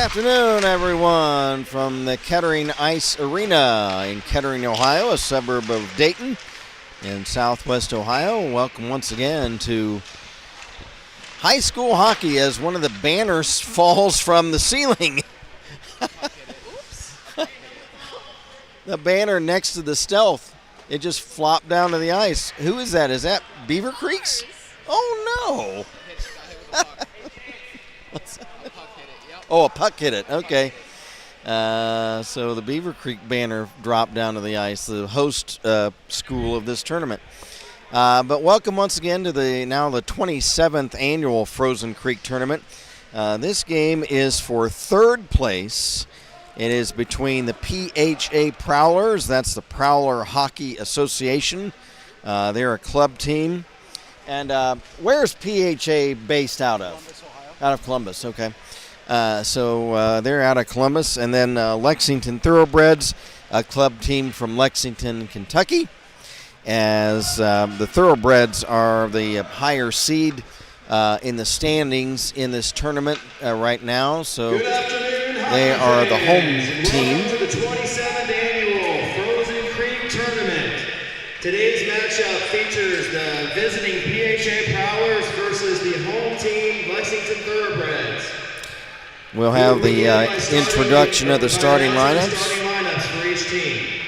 afternoon, everyone, from the Kettering Ice Arena in Kettering, Ohio, a suburb of Dayton in southwest Ohio. Welcome once again to high school hockey as one of the banners falls from the ceiling. The banner next to the Stealth, it just flopped down to the ice. Who is that? Is that Beaver Creeks? Oh, no. Oh, a puck hit it. Okay. So the Beaver Creek banner dropped down to the ice, the host school of this tournament. But welcome once again to the 27th annual Frozen Creek tournament. This game is for third place. It is between the PHA Prowlers. That's the Prowler Hockey Association. They're a club team. And where's PHA based out of? Columbus, Ohio. Out of Columbus, okay. So they're out of Columbus. And then Lexington Thoroughbreds, a club team from Lexington, Kentucky. As the Thoroughbreds are the higher seed in the standings in this tournament right now. So they are the home team. Welcome to the 27th annual Frozen Creek tournament. Today's matchup features the visiting PHA Prowlers versus the home team Lexington Thoroughbreds. We'll have the introduction of the starting lineups. Starting lineups for each team.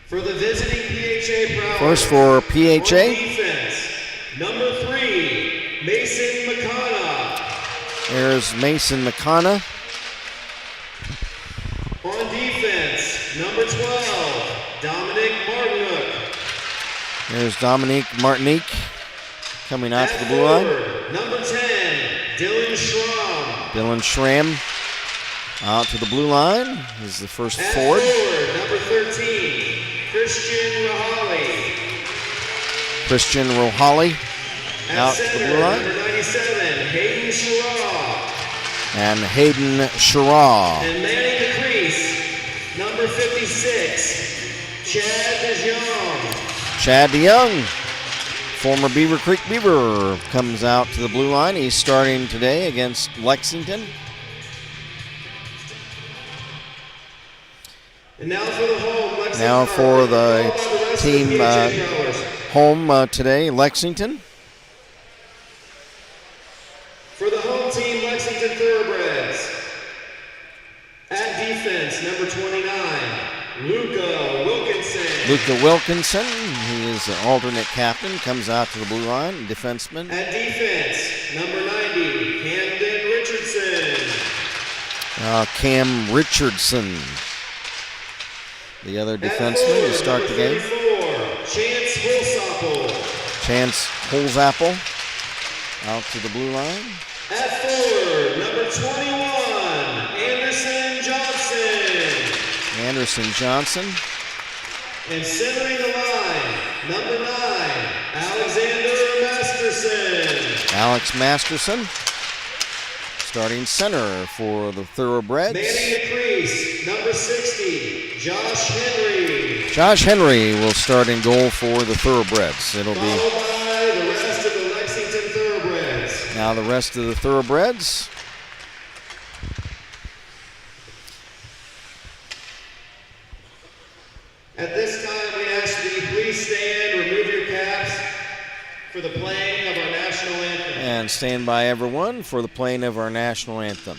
For the visiting PHA Prowlers. First for PHA. On defense, number 3, Mason McConnell. There's Mason McConnell. On defense, number 12, Dominic Martinook. There's Dominique Martinique coming out to the blue line. Number 10, Dylan Schramm. Dylan Schramm out to the blue line. He's the first forward. Number 13, Christian Rahali. Christian Rohali out to the blue line. Number 97, Hayden Sherraw. And Hayden Sherraw. And manning the crease, number 56, Chad DeJong. Chad DeYoung, former Beaver Creek Beaver, comes out to the blue line. He's starting today against Lexington. And now for the home, Lexington. Now for the team home today, Lexington. For the home team, Lexington Thoroughbreds. At defense, number 29, Luca Wilkinson. Luca Wilkinson, he is an alternate captain, comes out to the blue line, defenseman. At defense, number 90, Camden Richardson. Cam Richardson, the other defenseman to start the game. 34, Chance Holzapfel. Chance Holzapfel out to the blue line. At forward, number 21, Anderson Johnson. Anderson Johnson. And centering the line, number 9, Alexander Masterson. Alex Masterson, starting center for the Thoroughbreds. Manning the crease, number 60, Josh Henry. Josh Henry will start in goal for the Thoroughbreds. It'll be Followed by the rest of the Lexington Thoroughbreds. now the rest of the Thoroughbreds. At this time, we ask that you please stand, remove your caps for the playing of our national anthem. And stand by, everyone, for the playing of our national anthem.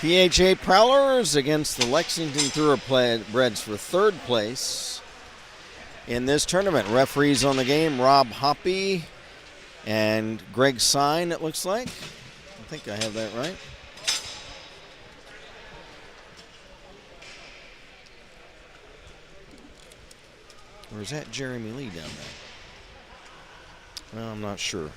PHA Prowlers against the Lexington Thoroughbreds for third place in this tournament. Referees on the game, Rob Hoppy and Greg Sine, it looks like. I think I have that right. Or is that Jeremy Lee down there? Well, I'm not sure.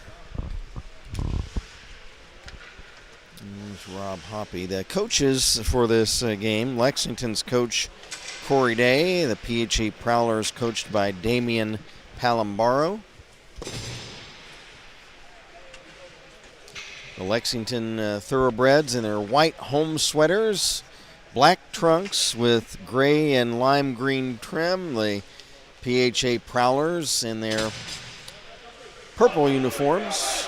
There's Rob Hoppy. The coaches for this game, Lexington's coach Corey Day, the PHA Prowlers coached by Damian Palambaro. The Lexington Thoroughbreds in their white home sweaters, black trunks with gray and lime green trim. The PHA Prowlers in their purple uniforms.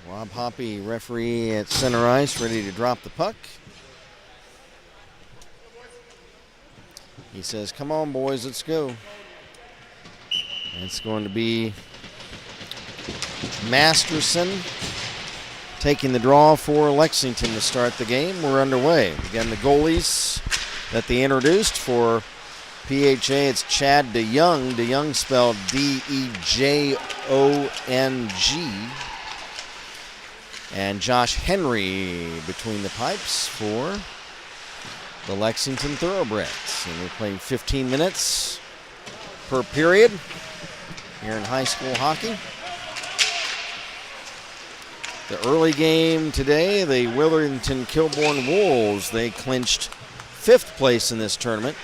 Rob Hoppy, referee at center ice, ready to drop the puck. He says, come on, boys, let's go. And it's going to be Masterson taking the draw for Lexington to start the game. We're underway. Again, the goalies that they introduced for PHA, it's Chad DeYoung. DeYoung spelled D-E-J-O-N-G. And Josh Henry between the pipes for the Lexington Thoroughbreds. And we're playing 15 minutes per period here in high school hockey. The early game today, the Withington Kilbourne Wolves, they clinched 5th place in this tournament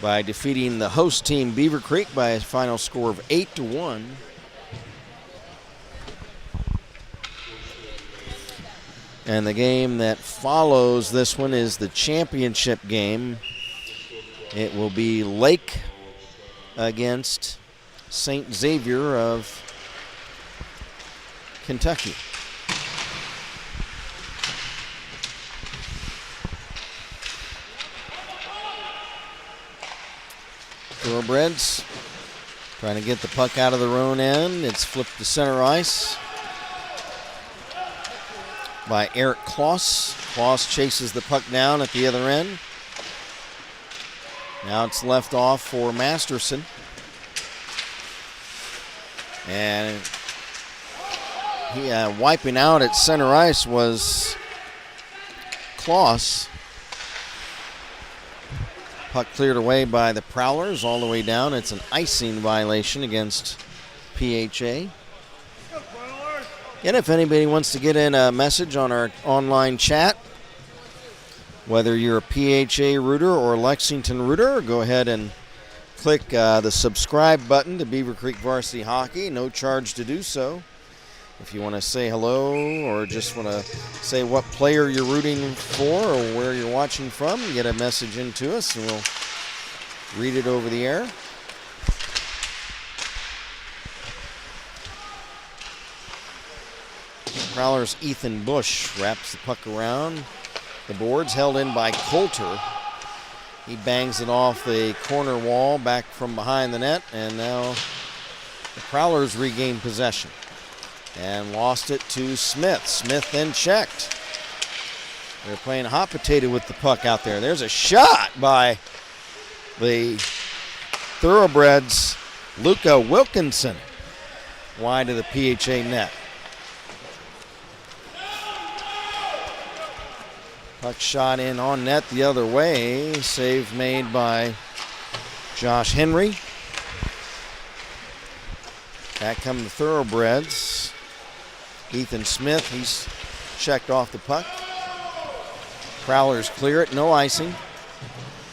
by defeating the host team Beaver Creek by a final score of 8-1. And the game that follows this one is the championship game. It will be Lake against St. Xavier of Kentucky. Thoroughbreds trying to get the puck out of their own end. It's flipped to center ice by Eric Kloss. Kloss chases the puck down at the other end. Now it's left off for Masterson. And he wiping out at center ice was Kloss. Puck cleared away by the Prowlers all the way down. It's an icing violation against PHA. And if anybody wants to get in a message on our online chat, whether you're a PHA rooter or Lexington rooter, go ahead and click the subscribe button to Beaver Creek Varsity Hockey. No charge to do so. If you want to say hello or just want to say what player you're rooting for or where you're watching from, get a message into us and we'll read it over the air. Prowler's Ethan Bush wraps the puck around the boards, held in by Coulter. He bangs it off the corner wall back from behind the net, and now the Prowlers regain possession and lost it to Smith. Smith then checked. They're playing hot potato with the puck out there. There's a shot by the Thoroughbreds, Luca Wilkinson, wide of the PHA net. Puck shot in on net the other way. Save made by Josh Henry. Back come the Thoroughbreds. Ethan Smith, he's checked off the puck. Prowlers clear it, no icing.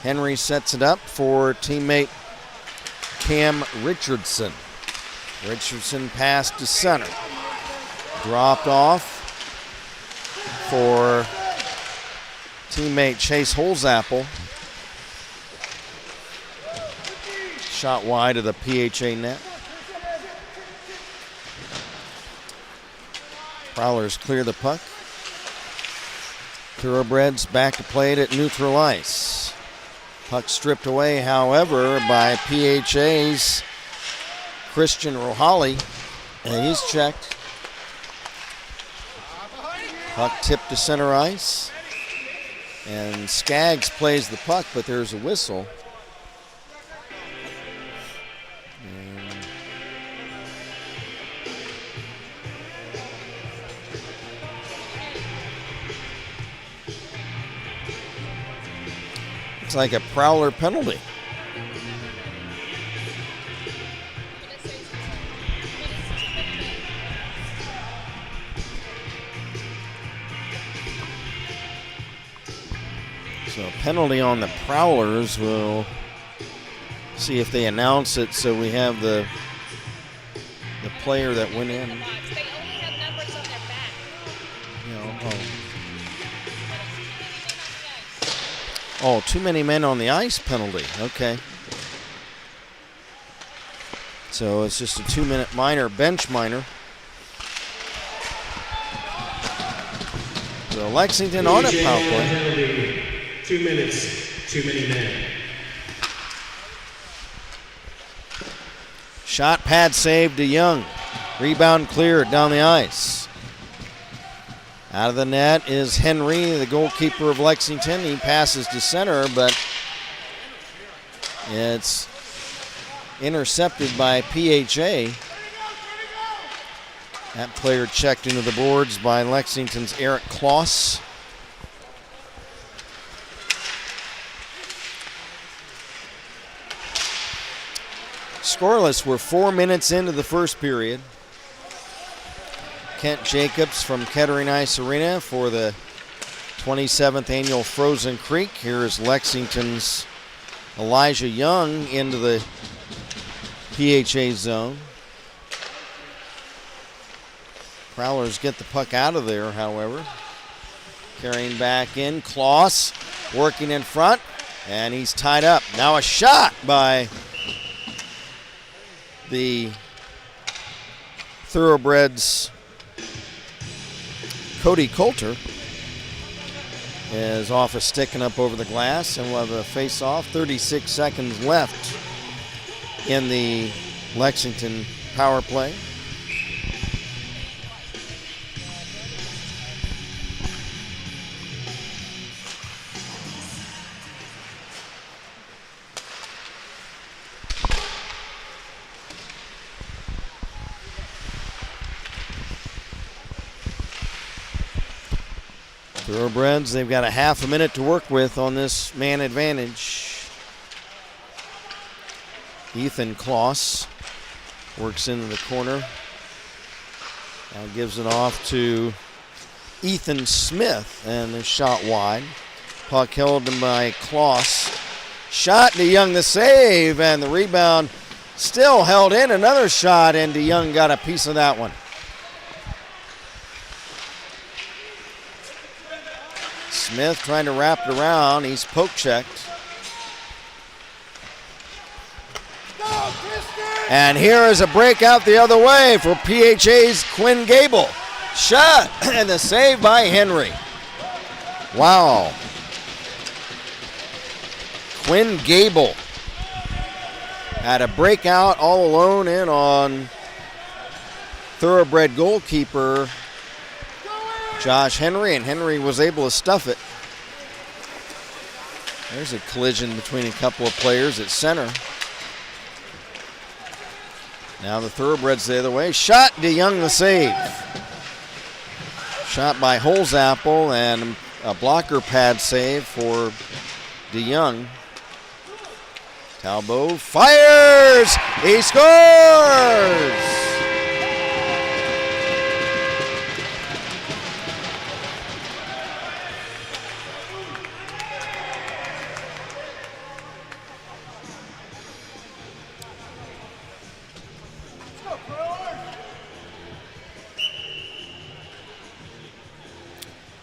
Henry sets it up for teammate Cam Richardson. Richardson passed to center. Dropped off for teammate Chase Holzapple. Shot wide of the PHA net. Prowlers clear the puck. Thoroughbreds back to play it at neutral ice. Puck stripped away, however, by PHA's Christian Rohali, and he's checked. Puck tipped to center ice. And Skaggs plays the puck, but there's a whistle. It's like a Prowler penalty. So penalty on the Prowlers. We'll see if they announce it so we have the player that went in. They only have numbers on their back. You know, oh, too many men on the ice penalty. Okay. So it's just a 2-minute minor, bench minor. So Lexington on a power play. Penalty, 2 minutes, too many men. Shot pad save to Young. Rebound cleared down the ice. Out of the net is Henry, the goalkeeper of Lexington. He passes to center, but it's intercepted by PHA. That player checked into the boards by Lexington's Eric Kloss. Scoreless. We're 4 minutes into the first period. Kent Jacobs from Kettering Ice Arena for the 27th annual Frozen Creek. Here is Lexington's Elijah Young into the PHA zone. Prowlers get the puck out of there, however. Carrying back in, Kloss working in front, and he's tied up. Now a shot by the Thoroughbreds. Cody Coulter is off a stick and up over the glass, and we'll have a face-off. 36 seconds left in the Lexington power play. Thoroughbreds, they've got a half a minute to work with on this man advantage. Ethan Kloss works into the corner. Now gives it off to Ethan Smith, and the shot wide. Puck held by Kloss. Shot, DeYoung the save, and the rebound still held in. Another shot, and DeYoung got a piece of that one. Smith trying to wrap it around. He's poke checked. And here is a breakout the other way for PHA's Quinn Gable. Shot and the save by Henry. Wow. Quinn Gable had a breakout all alone in on Thoroughbred goalkeeper Josh Henry, and Henry was able to stuff it. There's a collision between a couple of players at center. Now the Thoroughbreds the other way. Shot, DeYoung the save. Shot by Holzapfel, and a blocker pad save for DeYoung. Talbot fires! He scores!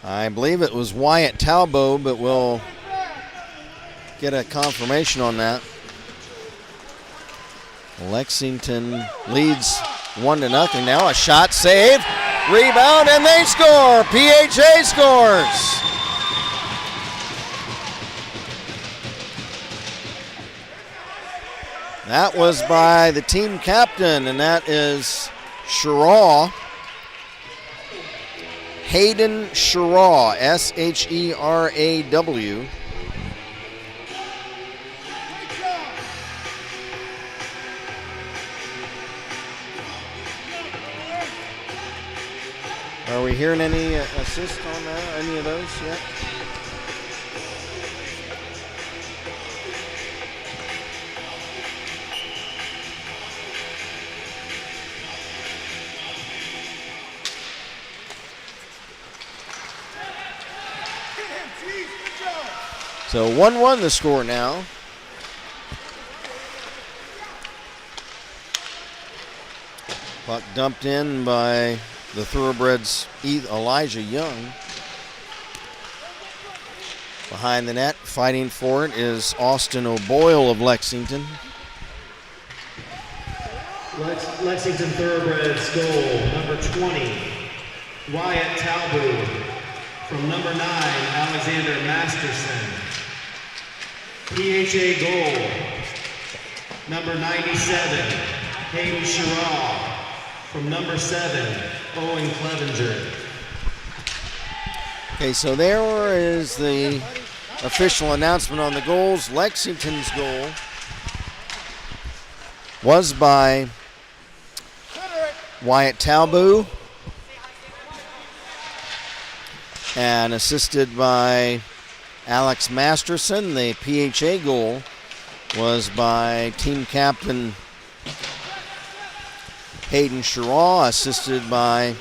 I believe it was Wyatt Talbot, but we'll get a confirmation on that. Lexington leads 1-0. Now a shot, save, rebound, and they score. PHA scores. That was by the team captain, and that is Sheraw. Hayden Sheraw, S-H-E-R-A-W. Are we hearing any assist on any of those yet? So 1-1 the score now. Puck dumped in by the Thoroughbreds' Elijah Young. Behind the net, fighting for it, is Austin O'Boyle of Lexington. Lexington Thoroughbreds goal, number 20, Wyatt Talbot. From number 9, Alexander Masterson. PHA goal, number 97, Hayden Sheraw. From number 7, Owen Clevenger. Okay, so there is the official announcement on the goals. Lexington's goal was by Wyatt Talbot and assisted by Alex Masterson. The PHA goal was by team captain Hayden Sheraw, assisted by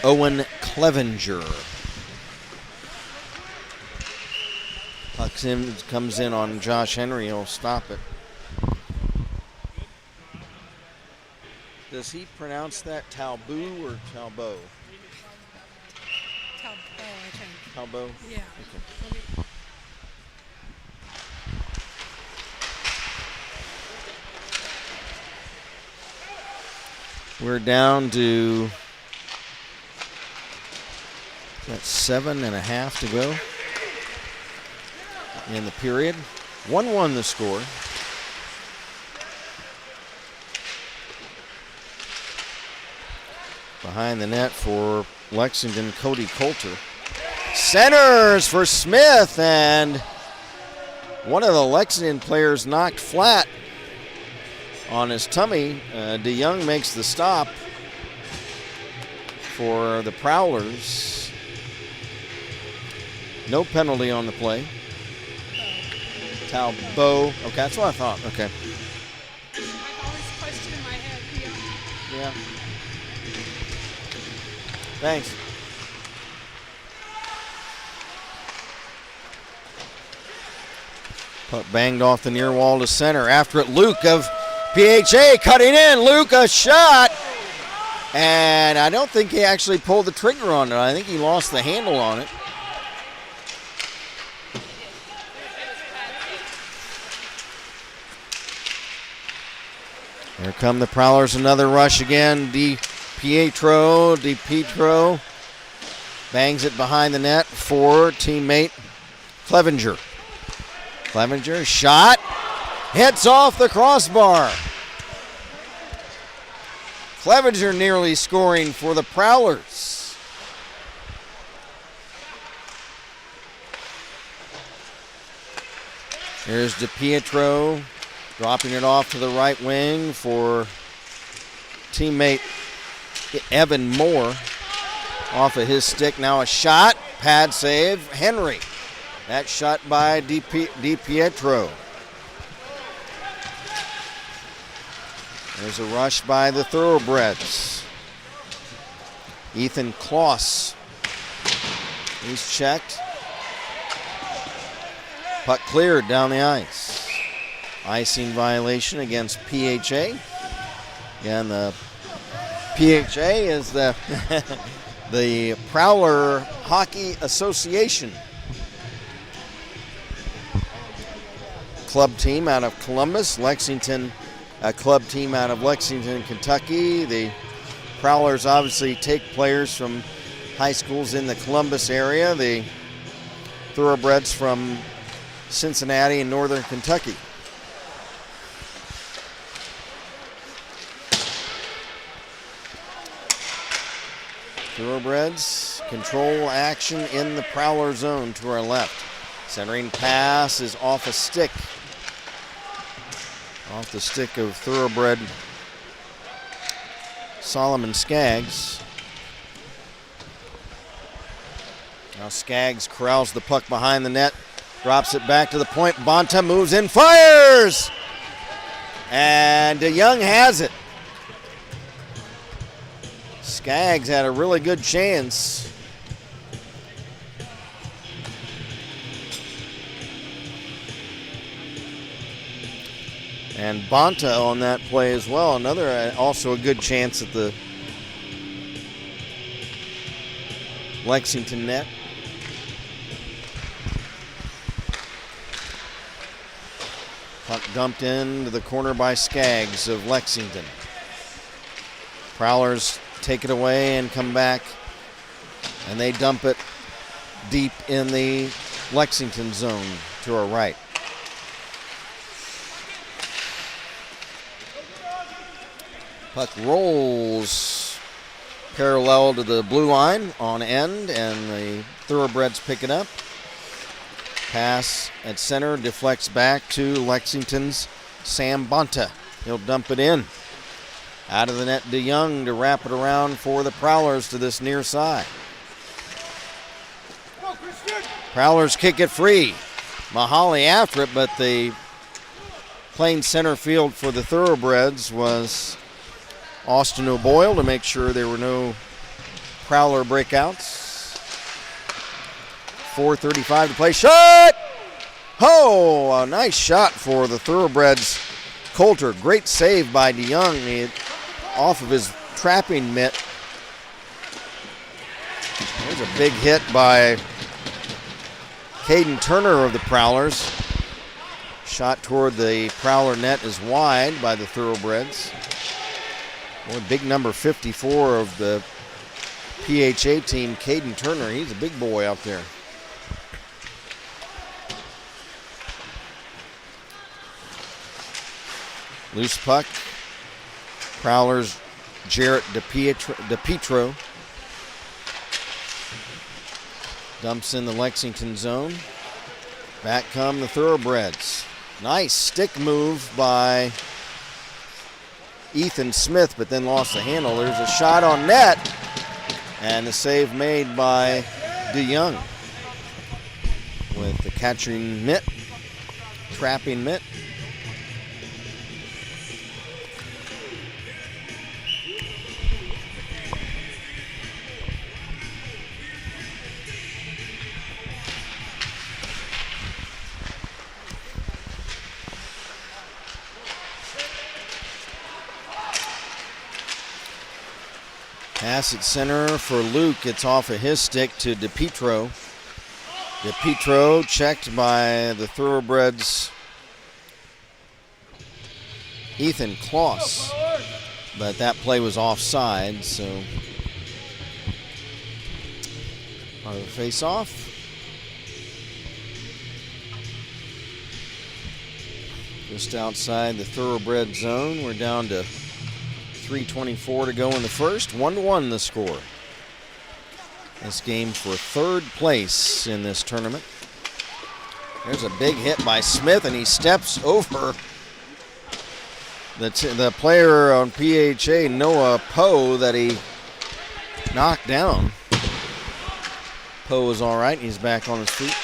Owen Clevenger. Puck comes in on Josh Henry. He'll stop it. Does he pronounce that Talbot or Talbot? Talbot, I think. Talbot? Yeah. Okay. We're down to 7.5 to go in the period. 1-1 the score. Behind the net for Lexington, Cody Coulter. Centers for Smith, and one of the Lexington players knocked flat on his tummy. DeYoung makes the stop for the Prowlers. No penalty on the play. Talbot. Okay, that's what I thought. Okay. I always question in my head. Yeah. Thanks. Puck banged off the near wall to center. After it, Luke of PHA cutting in. Luke, a shot. And I don't think he actually pulled the trigger on it. I think he lost the handle on it. Here come the Prowlers, another rush again. DiPietro bangs it behind the net for teammate Clevenger. Clevenger, shot, hits off the crossbar. Clevenger nearly scoring for the Prowlers. Here's DiPietro dropping it off to the right wing for teammate Evan Moore. Off of his stick, now a shot, pad save, Henry. That shot by DiPietro. There's a rush by the Thoroughbreds. Ethan Kloss. He's checked. Puck cleared down the ice. Icing violation against PHA. Again, the PHA is the the Prowler Hockey Association. Club team out of Columbus, Lexington, a club team out of Lexington, Kentucky. The Prowlers obviously take players from high schools in the Columbus area. The Thoroughbreds from Cincinnati and Northern Kentucky. Thoroughbreds control action in the Prowler zone to our left. Centering pass is off a stick. Off the stick of Thoroughbred Solomon Skaggs. Now Skaggs corrals the puck behind the net. Drops it back to the point. Bonta moves in, fires! And DeYoung has it. Skaggs had a really good chance. And Bonta on that play as well. Another, also a good chance at the Lexington net. Puck dumped into the corner by Skaggs of Lexington. Prowlers take it away and come back, and they dump it deep in the Lexington zone to our right. Puck rolls parallel to the blue line on end, and the Thoroughbreds pick it up. Pass at center deflects back to Lexington's Sam Bonta. He'll dump it in. Out of the net, DeYoung to wrap it around for the Prowlers to this near side. Prowlers kick it free. Mahali after it, but the playing center field for the Thoroughbreds was Austin O'Boyle to make sure there were no Prowler breakouts. 4:35 to play. Shot! Oh, a nice shot for the Thoroughbreds. Coulter, great save by DeYoung off of his trapping mitt. There's a big hit by Caden Turner of the Prowlers. Shot toward the Prowler net is wide by the Thoroughbreds. Boy, big number 54 of the PHA team, Caden Turner. He's a big boy out there. Loose puck. Prowlers, Jarrett DePietro. Dumps in the Lexington zone. Back come the Thoroughbreds. Nice stick move by Ethan Smith, but then lost the handle. There's a shot on net, and the save made by DeYoung with the catching mitt, trapping mitt. Pass at center for Luke. It's off of his stick to DePietro. DePietro checked by the Thoroughbreds' Ethan Kloss. But that play was offside, so part of the face-off. Just outside the Thoroughbred zone. We're down to 3:24 to go in the first. 1-1 the score. This game for third place in this tournament. There's a big hit by Smith, and he steps over the player on PHA, Noah Poe, that he knocked down. Poe is all right. He's back on his feet.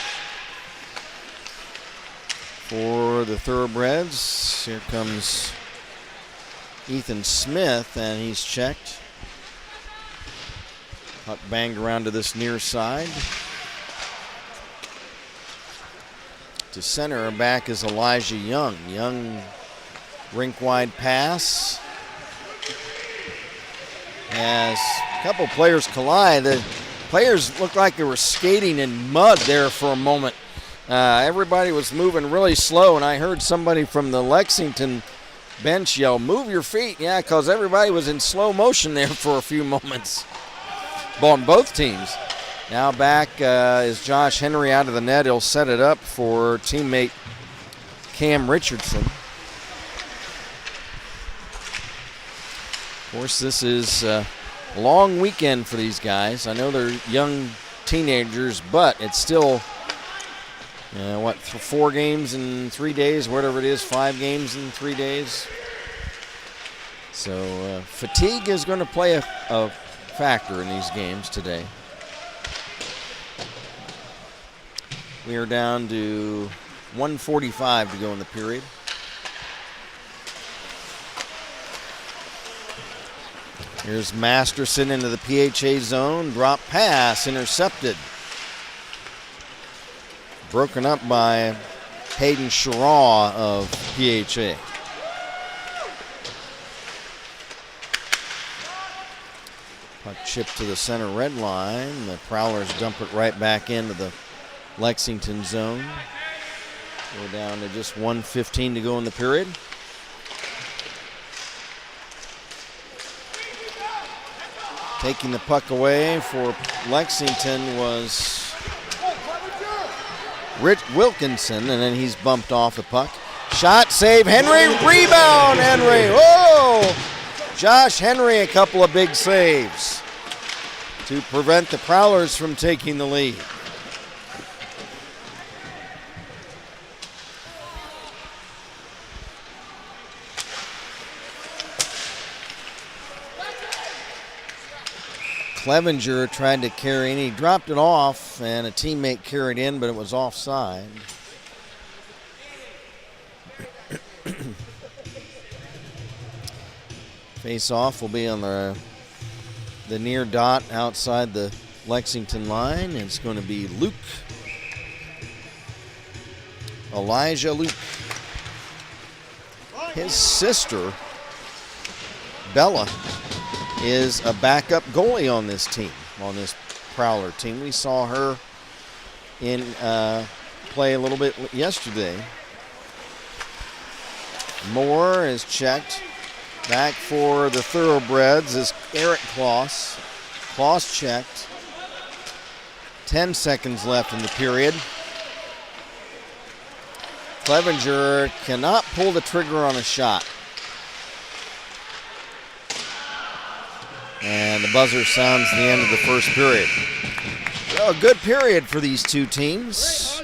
For the Thoroughbreds, here comes Ethan Smith, and he's checked. Puck banged around to this near side. To center, back is Elijah Young. Young, rink-wide pass. As a couple players collide, the players looked like they were skating in mud there for a moment. Everybody was moving really slow, and I heard somebody from the Lexington bench yell, "Move your feet." Yeah, because everybody was in slow motion there for a few moments on both teams. Now back is Josh Henry out of the net. He'll set it up for teammate Cam Richardson. Of course, this is long weekend for these guys. I know they're young teenagers, but it's still, 4 games in 3 days, whatever it is, 5 games in 3 days. So fatigue is going to play a factor in these games today. We are down to 1:45 to go in the period. Here's Masterson into the PHA zone. Drop pass, intercepted. Broken up by Hayden Sharaw of PHA. Puck chipped to the center red line. The Prowlers dump it right back into the Lexington zone. We're down to just 1:15 to go in the period. Taking the puck away for Lexington was Rich Wilkinson, and then he's bumped off the puck. Shot, save, Henry, rebound, Henry. Whoa! Josh Henry, a couple of big saves to prevent the Prowlers from taking the lead. Clevenger tried to carry in. He dropped it off, and a teammate carried in, but it was offside. Face-off will be on the near dot outside the Lexington line. It's going to be Elijah Luke. His sister, Bella, is a backup goalie on this team, on this Prowler team. We saw her in play a little bit yesterday. Moore is checked. Back for the Thoroughbreds is Eric Kloss. Kloss checked. 10 seconds left in the period. Clevenger cannot pull the trigger on a shot. And the buzzer sounds the end of the first period. So a good period for these two teams.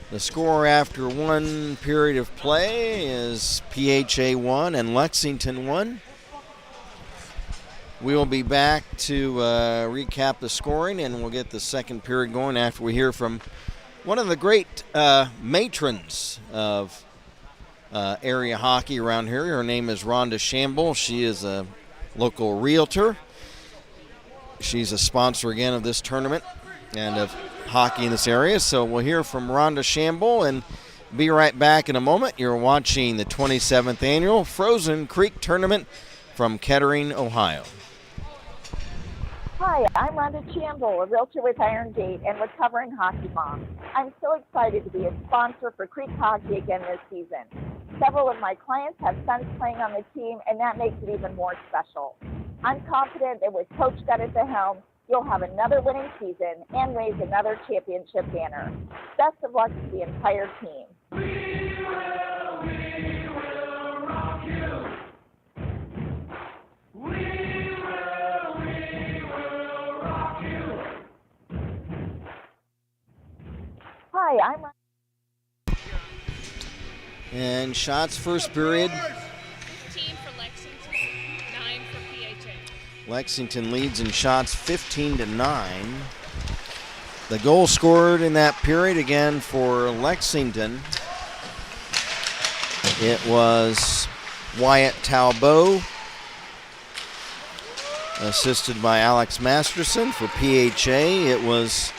The score after one period of play is PHA 1 and Lexington 1. We will be back to recap the scoring, and we'll get the second period going after we hear from one of the great matrons of area hockey around here. Her name is Rhonda Shamble. She is a local realtor. She's a sponsor again of this tournament and of hockey in this area. So we'll hear from Rhonda Shamble and be right back in a moment. You're watching the 27th annual Frozen Creek Tournament from Kettering, Ohio. Hi, I'm Rhonda Shamble, a realtor with Iron Gate and recovering hockey mom. I'm so excited to be a sponsor for Creek Hockey again this season. Several of my clients have sons playing on the team, and that makes it even more special. I'm confident that with Coach Gutt at the helm, you'll have another winning season and raise another championship banner. Best of luck to the entire team. We will rock you. We will rock you. Hi, I'm And shots first period. 15 for Lexington, 9 for PHA. Lexington leads in shots 15-9. The goal scored in that period again for Lexington. It was Wyatt Talbot, assisted by Alex Masterson. For PHA, it was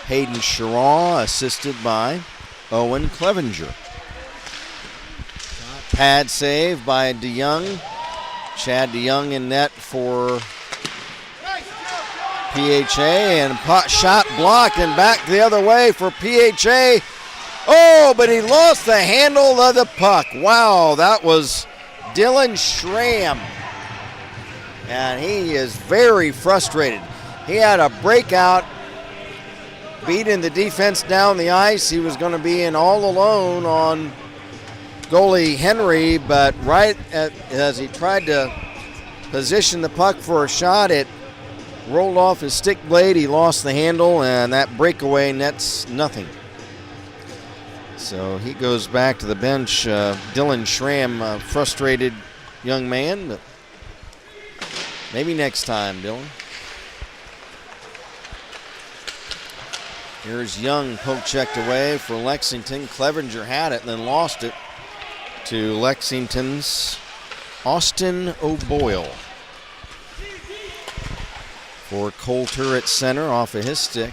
Hayden Sharaw, assisted by Owen Clevenger. Pad save by DeYoung. Chad DeYoung in net for PHA, and shot blocked and back the other way for PHA. Oh, but he lost the handle of the puck. Wow, that was Dylan Schramm. And he is very frustrated. He had a breakout, beating the defense down the ice. He was going to be in all alone on goalie Henry, but as he tried to position the puck for a shot, it rolled off his stick blade. He lost the handle, and that breakaway nets nothing. So he goes back to the bench. Dylan Schramm, a frustrated young man, but maybe next time, Dylan. Here's Young, poke checked away for Lexington. Clevenger had it and then lost it to Lexington's Austin O'Boyle. For Coulter at center off of his stick.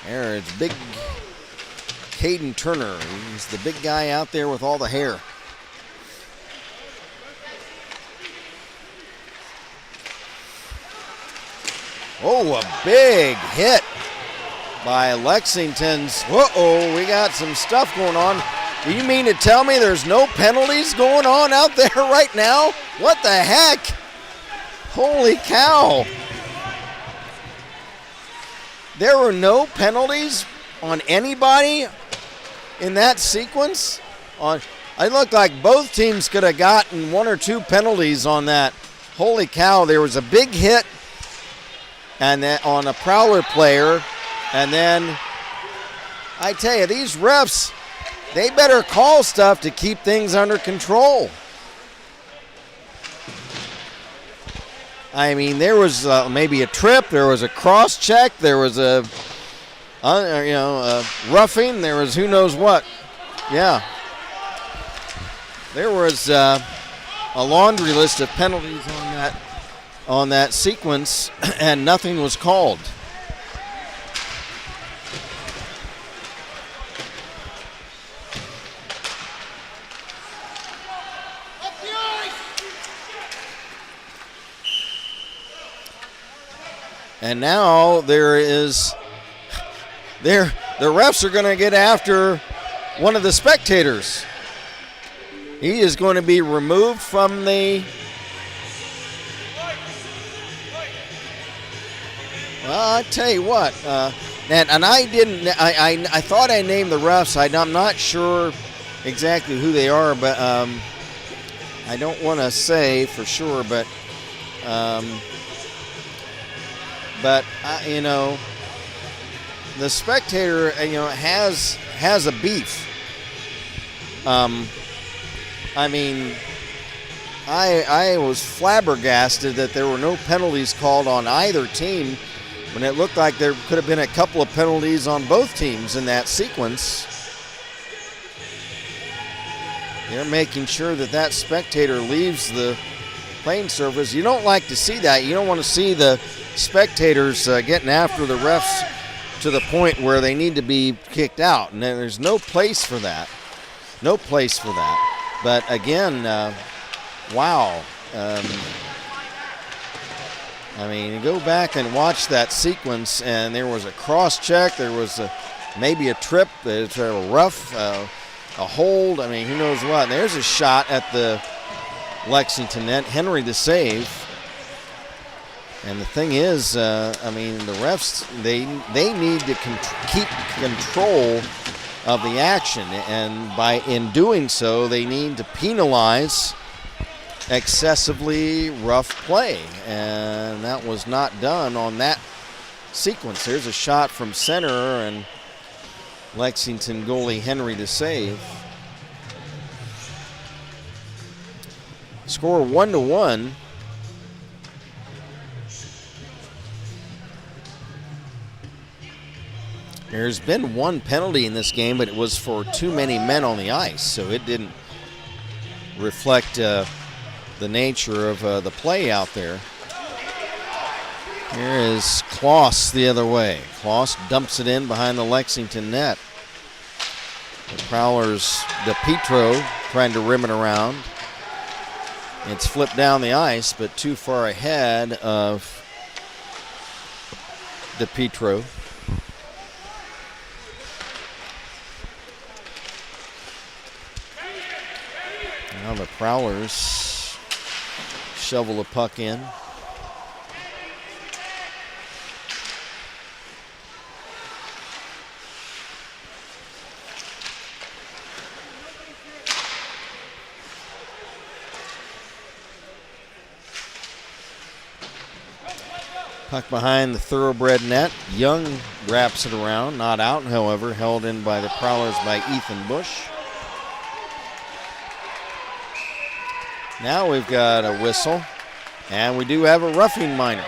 There it's big Caden Turner. He's the big guy out there with all the hair. Oh, a big hit by Lexington's. Uh-oh, we got some stuff going on. Do you mean to tell me there's no penalties going on out there right now? What the heck? Holy cow. There were no penalties on anybody in that sequence? It looked like both teams could have gotten one or two penalties on that. Holy cow, there was a big hit and then on a Prowler player, and then I tell you, these refs, they better call stuff to keep things under control. I mean, there was maybe a trip, there was a cross check, there was a roughing, there was who knows what. Yeah, there was a laundry list of penalties on that sequence, and nothing was called. And now the refs are going to get after one of the spectators. He is going to be removed from the. Well, I tell you what, and I didn't. I thought I named the refs. I'm not sure exactly who they are, but I don't want to say for sure. But the spectator, has a beef. I mean, I was flabbergasted that there were no penalties called on either team when it looked like there could have been a couple of penalties on both teams in that sequence. They're making sure that spectator leaves the playing surface. You don't like to see that. You don't want to see the spectators getting after the refs to the point where they need to be kicked out. And there's no place for that. No place for that. But again, wow. You go back and watch that sequence, and there was a cross check. There was maybe a trip. It's a rough, a hold. who knows what. And there's a shot at the Lexington net. Henry the save. And the thing is, the refs, they need to keep control of the action, and in doing so, they need to penalize excessively rough play, and that was not done on that sequence. There's a shot from center, and Lexington goalie Henry to save. Score 1-1. There's been one penalty in this game, but it was for too many men on the ice, so it didn't reflect the nature of the play out there. Here is Kloss the other way. Kloss dumps it in behind the Lexington net. The Prowlers, DePietro trying to rim it around. It's flipped down the ice, but too far ahead of DePietro. Now the Prowlers shovel the puck in. Puck behind the Thoroughbred net. Young wraps it around. Not out, however. Held in by the Prowlers by Ethan Bush. Now we've got a whistle. And we do have a roughing minor.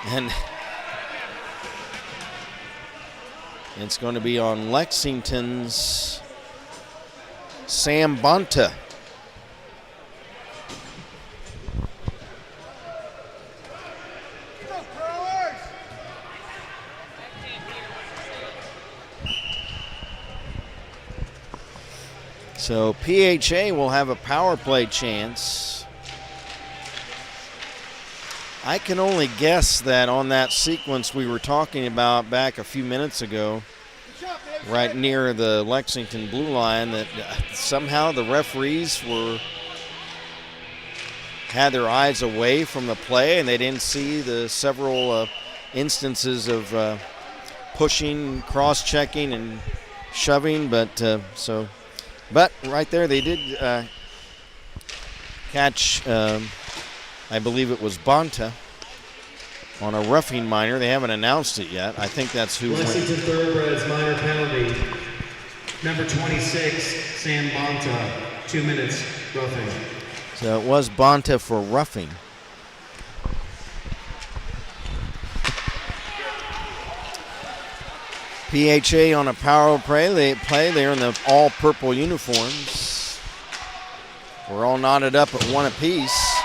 And it's going to be on Lexington's Sam Bonta. So PHA will have a power play chance. I can only guess that on that sequence we were talking about back a few minutes ago, right near the Lexington blue line, that somehow the referees had their eyes away from the play and they didn't see the several instances of pushing, cross-checking, and shoving. But right there they did catch, I believe it was Bonta, on a roughing minor. They haven't announced it yet. I think that's who Lexington Thoroughbreds minor penalty. Number 26, Sam Bonta, 2 minutes roughing. So it was Bonta for roughing. PHA on a power play. They're in the all-purple uniforms. We're all knotted up at one apiece.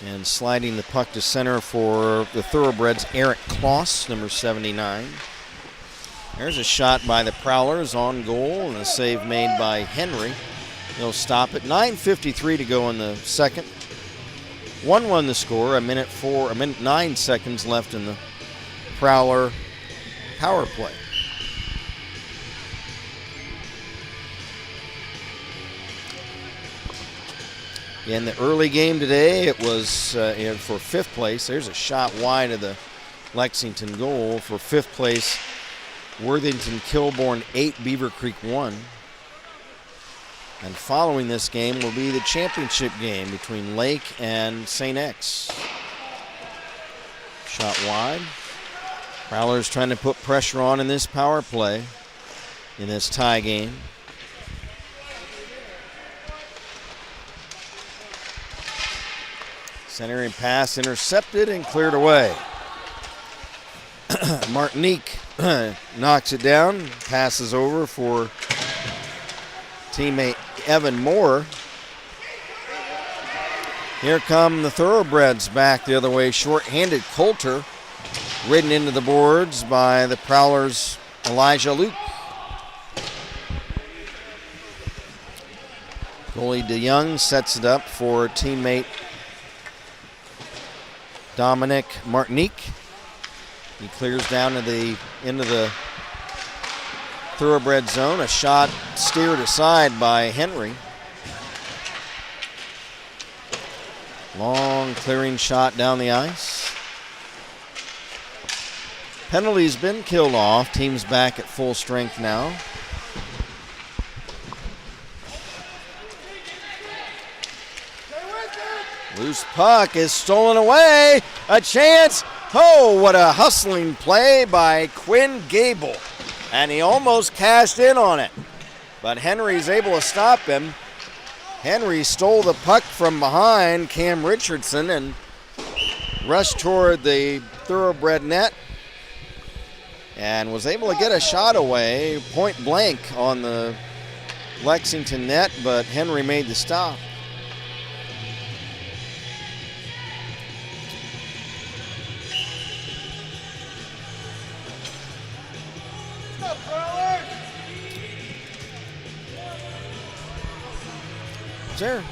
And sliding the puck to center for the Thoroughbreds, Eric Kloss, number 79. There's a shot by the Prowlers on goal and a save made by Henry. They'll stop it. 9:53 to go in the second. 1-1 the score. A minute 9 seconds left in the Prowler power play. In the early game today, it was for fifth place. There's a shot wide of the Lexington goal. For fifth place, Worthington Kilbourne 8, Beaver Creek 1. And following this game will be the championship game between Lake and St. X. Shot wide. Prowlers trying to put pressure on in this power play in this tie game. Centering pass intercepted and cleared away. Martinique knocks it down, passes over for teammate Evan Moore. Here come the Thoroughbreds back the other way. Short-handed Coulter, ridden into the boards by the Prowlers' Elijah Luke. Goalie DeYoung sets it up for teammate Dominic Martinique. He clears down to the end of the Thoroughbred zone. A shot steered aside by Henry. Long clearing shot down the ice. Penalty's been killed off. Team's back at full strength now. Loose puck is stolen away. A chance. Oh, what a hustling play by Quinn Gable. And he almost cashed in on it. But Henry's able to stop him. Henry stole the puck from behind Cam Richardson and rushed toward the Thoroughbred net and was able to get a shot away point blank on the Lexington net, but Henry made the stop. There.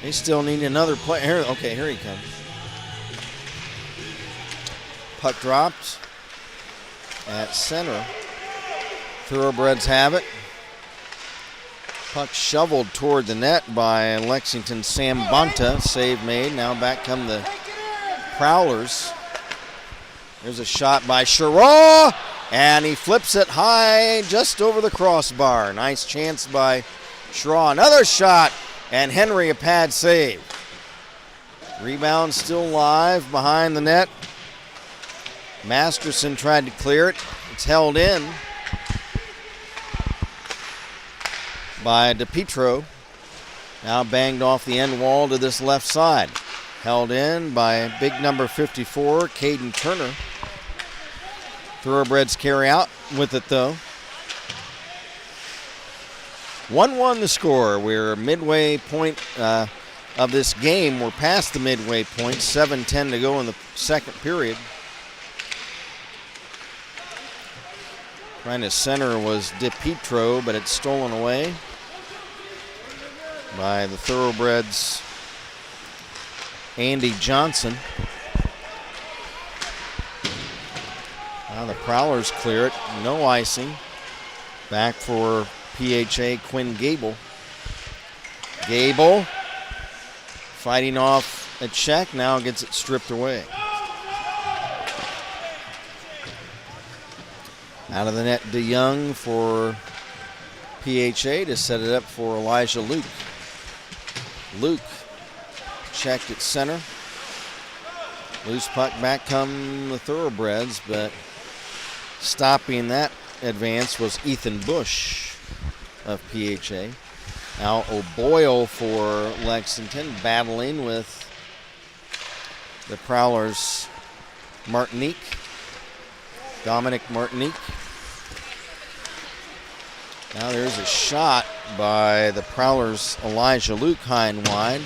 They still need another player. Okay, here he comes. Puck dropped at center. Thoroughbreds have it. Puck shoveled toward the net by Lexington Sam Bonta. Save made. Now back come the Prowlers. There's a shot by Sherraw, And he flips it high just over the crossbar. Nice chance by Schraw. Another shot, and Henry a pad save. Rebound still live behind the net. Masterson tried to clear it. It's held in by DePietro. Now banged off the end wall to this left side. Held in by big number 54, Caden Turner. Thoroughbreds carry out with it though. 1-1 the score. We're midway point of this game. We're past the midway point. 7:10 to go in the second period. Trying to center was DePietro, but it's stolen away by the Thoroughbreds' Andy Johnson. Now the Prowlers clear it. No icing. Back for PHA, Quinn Gable. Gable fighting off a check. Now gets it stripped away. Out of the net, DeYoung for PHA to set it up for Elijah Luke. Luke checked at center. Loose puck, back come the Thoroughbreds, but stopping that advance was Ethan Bush of PHA. Now O'Boyle for Lexington, battling with the Prowlers' Martinique. Dominic Martinique. Now there's a shot by the Prowlers' Elijah Luke high and wide.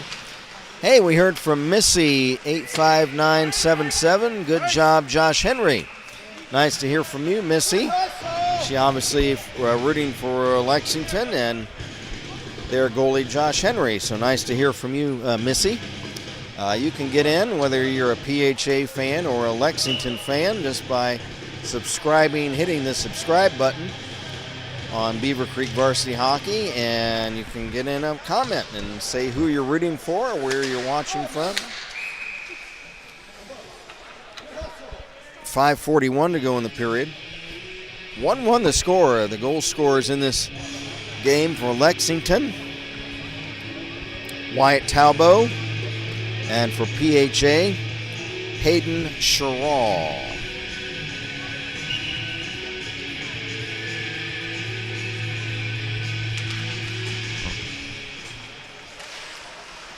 Hey, we heard from Missy 85977. Good job, Josh Henry. Nice to hear from you, Missy. She obviously rooting for Lexington and their goalie, Josh Henry. So nice to hear from you, Missy. You can get in whether you're a PHA fan or a Lexington fan just by subscribing, hitting the subscribe button on Beaver Creek Varsity Hockey, and you can get in a comment and say who you're rooting for, where you're watching from. 5:41 to go in the period. 1-1 the score. The goal scorers in this game for Lexington, Wyatt Talbot, and for PHA, Hayden Sherraw.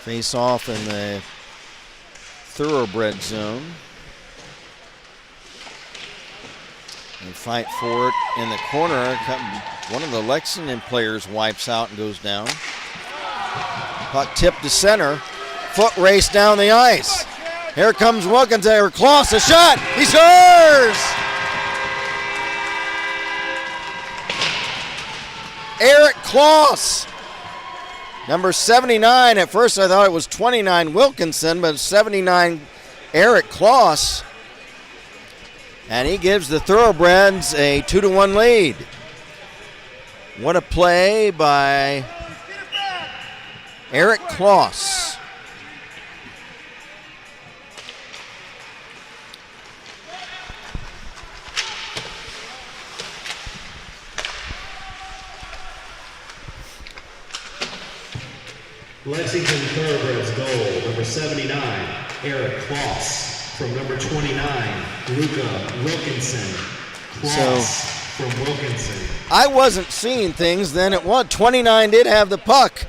Face off in the Thoroughbred zone. And fight for it in the corner. One of the Lexington players wipes out and goes down. Puck tipped to center. Foot race down the ice. Here comes Wilkinson. Kloss, a shot. He scores! Eric Kloss. Number 79. At first I thought it was 29 Wilkinson, but 79 Eric Kloss. And he gives the Thoroughbreds a 2-1 lead. What a play by Eric Kloss. Lexington Thoroughbreds goal, number 79, Eric Kloss. From number 29, Luca Wilkinson. Kloss from Wilkinson. I wasn't seeing things then. It was 29 did have the puck,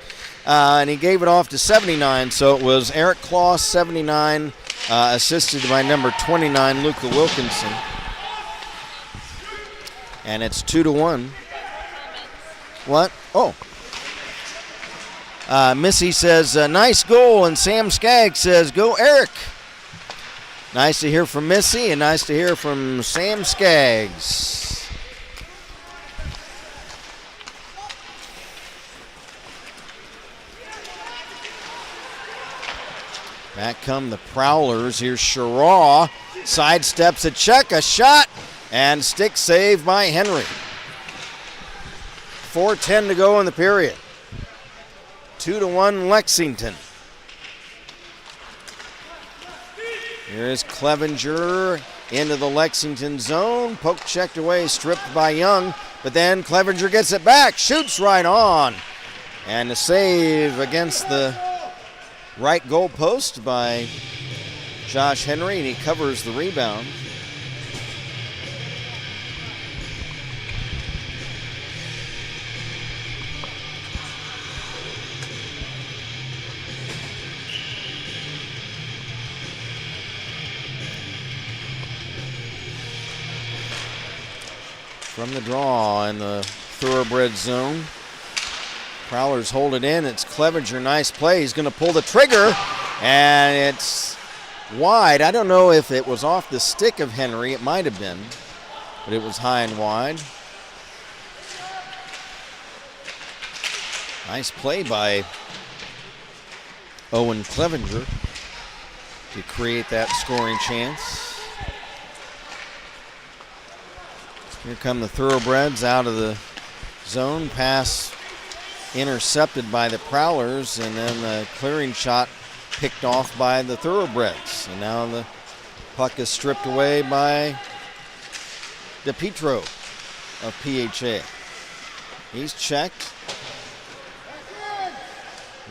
and he gave it off to 79. So it was Eric Kloss, 79, assisted by number 29, Luca Wilkinson. And it's 2-1. What? Oh. Missy says, nice goal, and Sam Skaggs says, go Eric. Nice to hear from Missy, and nice to hear from Sam Skaggs. Back come the Prowlers. Here's Sherraw. Sidesteps a check, a shot, and stick save by Henry. 4:10 to go in the period. 2-1 Lexington. Here's Clevenger. into the Lexington zone. Poke checked away, stripped by Young, but then Clevenger gets it back, shoots right on. And a save against the right goal post by Josh Henry, and he covers the rebound. From the draw in the Thoroughbred zone. Prowlers hold it in. It's Clevenger. Nice play. He's going to pull the trigger, and it's wide. I don't know if it was off the stick of Henry. It might have been, but it was high and wide. Nice play by Owen Clevenger to create that scoring chance. Here come the Thoroughbreds out of the zone. Pass intercepted by the Prowlers, and then the clearing shot picked off by the Thoroughbreds. And now the puck is stripped away by DePietro of PHA. He's checked.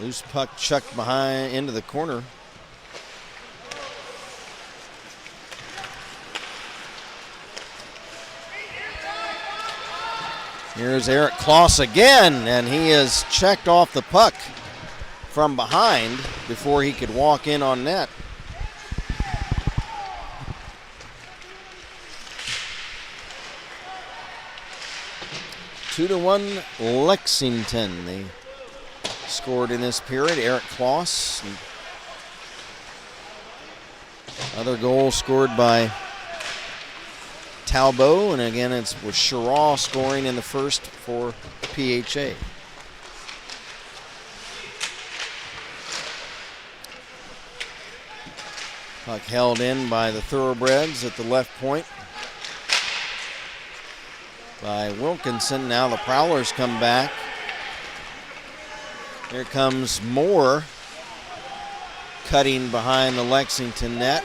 Loose puck chucked behind into the corner. Here's Eric Kloss again, and he is checked off the puck from behind before he could walk in on net. Two to 1 Lexington. They scored in this period. Eric Kloss. Other goal scored by Talbot, and again it was Sherraw scoring in the first for PHA. Puck held in by the Thoroughbreds at the left point by Wilkinson. Now the Prowlers come back. Here comes Moore cutting behind the Lexington net.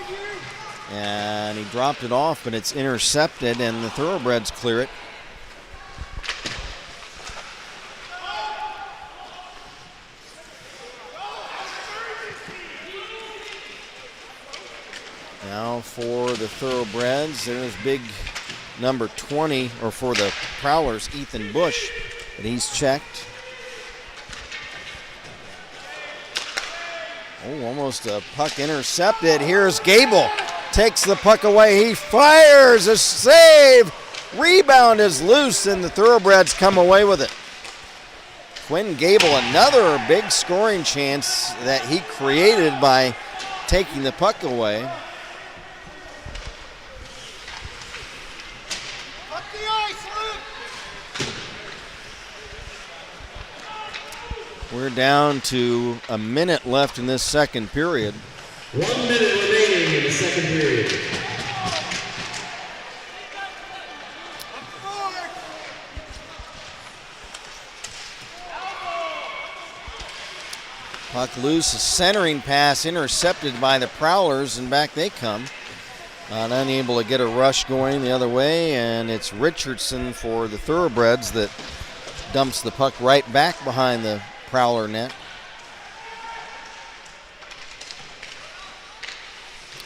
And he dropped it off, but it's intercepted, and the Thoroughbreds clear it. Now for the Thoroughbreds, there's big number 20, or for the Prowlers, Ethan Bush, but he's checked. Oh, almost a puck intercepted. Here's Gable. Takes the puck away. He fires a save. Rebound is loose, and the Thoroughbreds come away with it. Quinn Gable, another big scoring chance that he created by taking the puck away. We're down to a minute left in this second period. 1 minute remaining in the second period. Puck loose, a centering pass intercepted by the Prowlers, and back they come. Unable to get a rush going the other way, and it's Richardson for the Thoroughbreds that dumps the puck right back behind the Prowler net.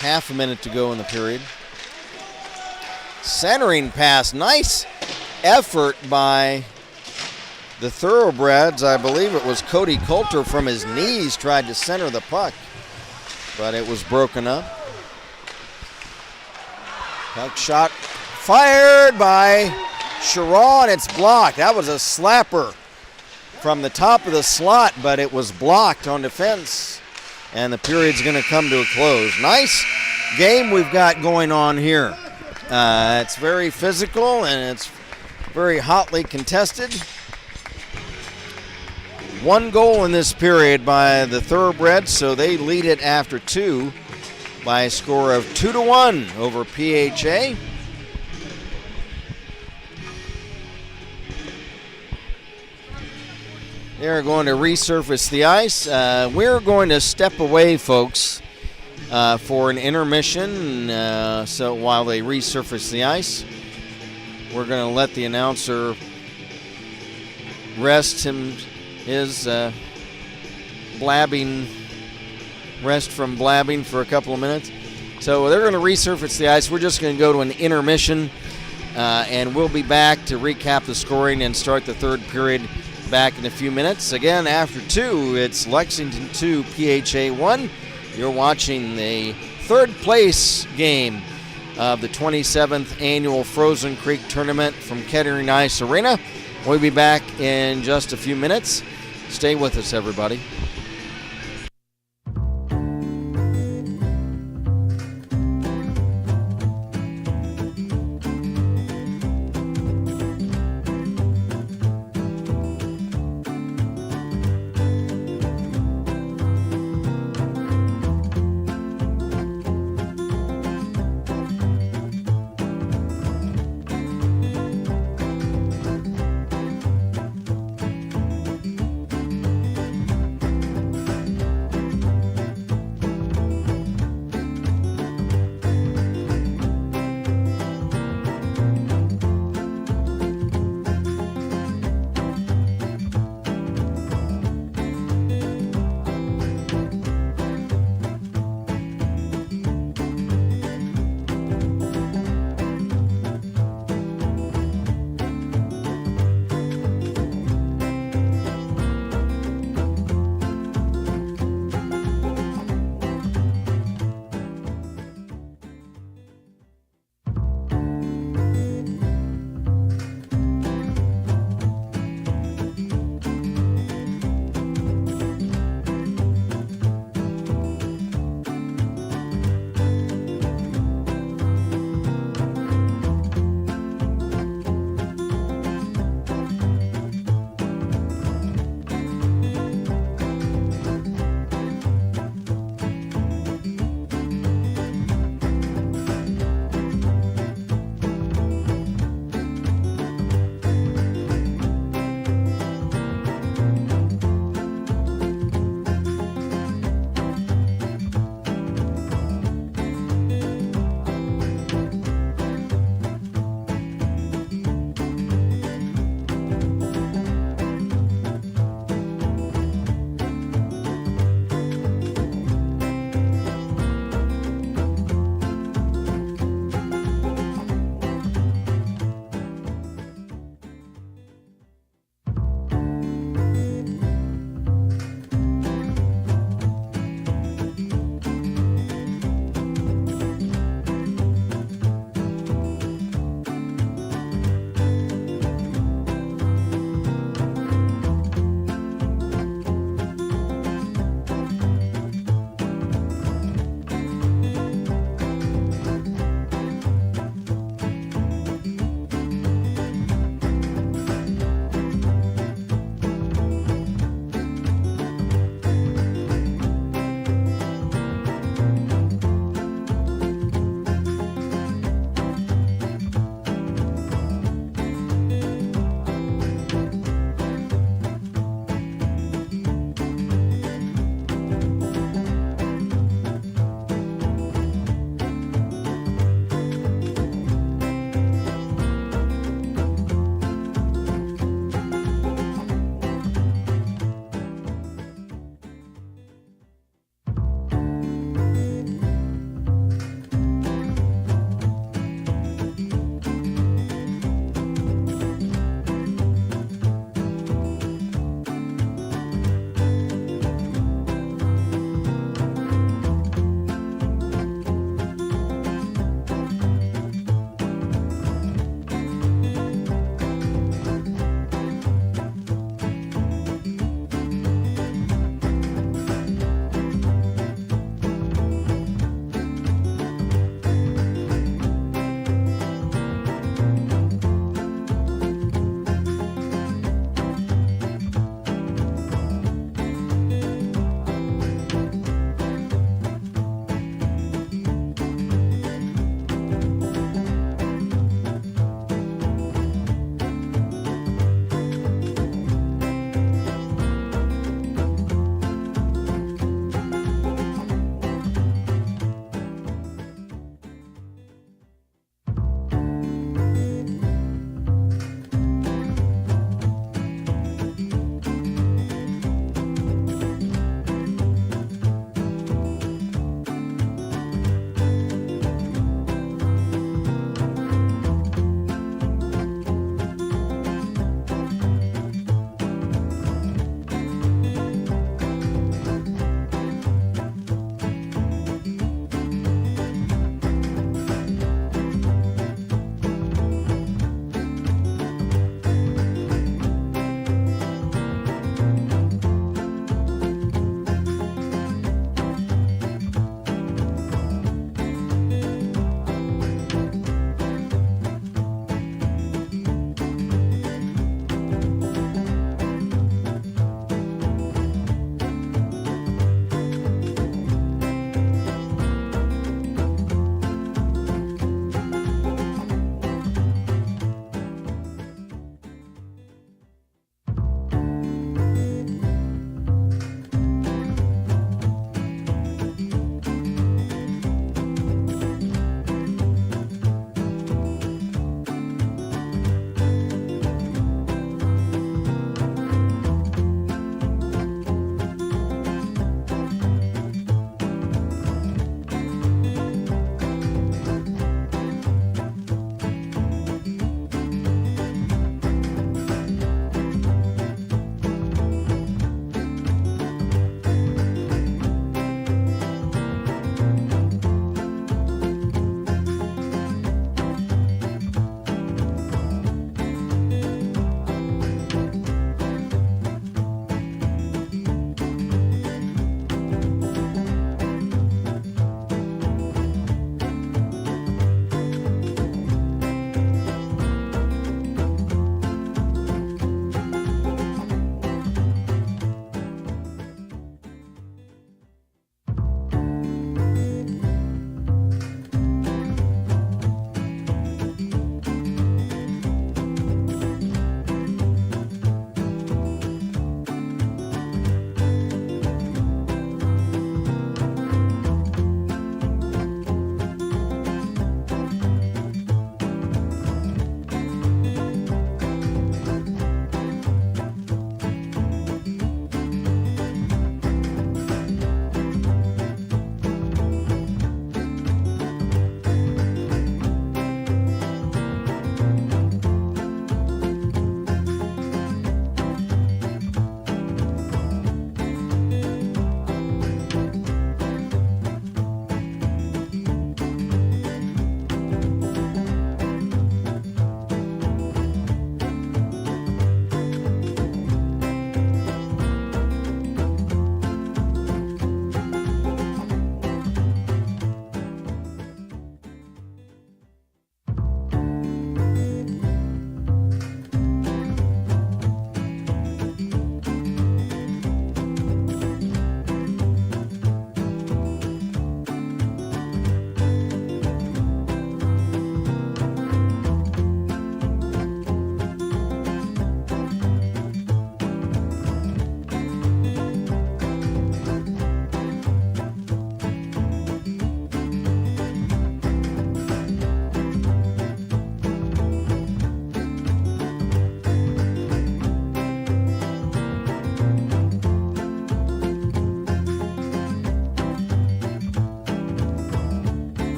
Half a minute to go in the period. Centering pass, nice effort by the Thoroughbreds. I believe it was Cody Coulter from his knees tried to center the puck, but it was broken up. Puck shot fired by Sherraw, and it's blocked. That was a slapper from the top of the slot, but it was blocked on defense, and the period's going to come to a close. Nice game we've got going on here. It's very physical, and it's very hotly contested. One goal in this period by the Thoroughbreds, so they lead it after two by a score of 2-1 over PHA. They're going to resurface the ice. We're going to step away, folks, for an intermission. So while they resurface the ice, we're going to let the announcer rest his rest from blabbing for a couple of minutes. So they're going to resurface the ice. We're just going to go to an intermission, and we'll be back to recap the scoring and start the third period back in a few minutes. Again, after 2, it's Lexington 2, PHA 1. You're watching the third place game of the 27th annual Frozen Creek Tournament from Kettering Ice Arena. We'll be back in just a few minutes. Stay with us, everybody.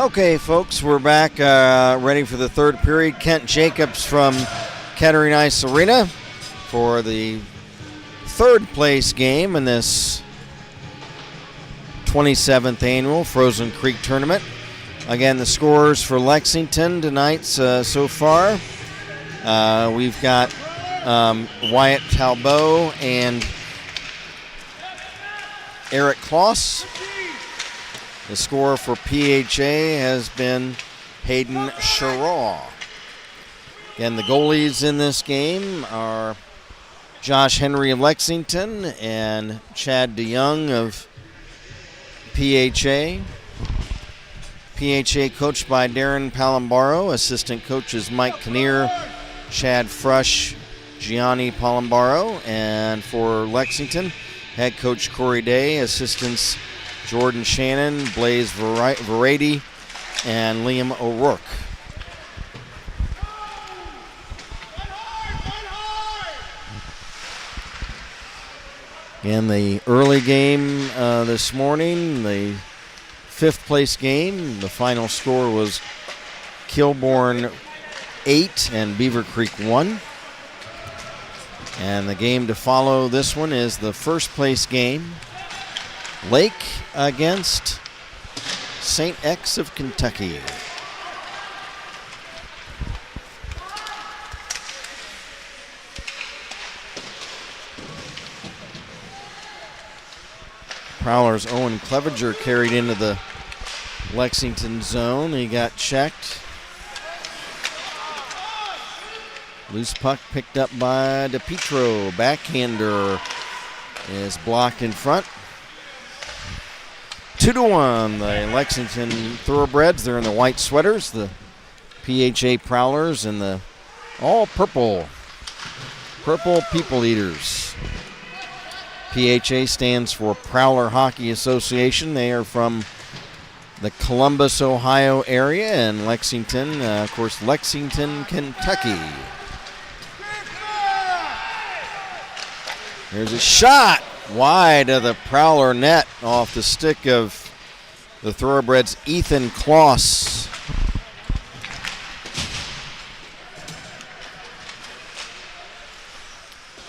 Okay, folks, we're back ready for the third period. Kent Jacobs from Kettering Ice Arena for the third place game in this 27th annual Frozen Creek Tournament. Again, the scores for Lexington tonight's so far. We've got Wyatt Talbot and Eric Kloss. The score for PHA has been Hayden Sherraw. Again, the goalies in this game are Josh Henry of Lexington and Chad DeYoung of PHA. PHA coached by Darren Palambaro. Assistant coaches Mike Kinnear, Chad Frush, Gianni Palambaro. And for Lexington, head coach Corey Day, assistants Jordan Shannon, Blaze Verady, and Liam O'Rourke. In the early game this morning, the fifth place game, the final score was Kilbourne 8 and Beaver Creek 1. And the game to follow this one is the first place game, Lake against St. X of Kentucky. Prowler's Owen Clevenger carried into the Lexington zone. He got checked. Loose puck picked up by DePietro. Backhander is blocked in front. 2-1, the Lexington Thoroughbreds. They're in the white sweaters. The PHA Prowlers in the all purple People Eaters. PHA stands for Prowler Hockey Association. They are from the Columbus, Ohio area, and Lexington, of course, Lexington, Kentucky. There's a shot wide of the Prowler net off the stick of the Thoroughbreds' Ethan Kloss.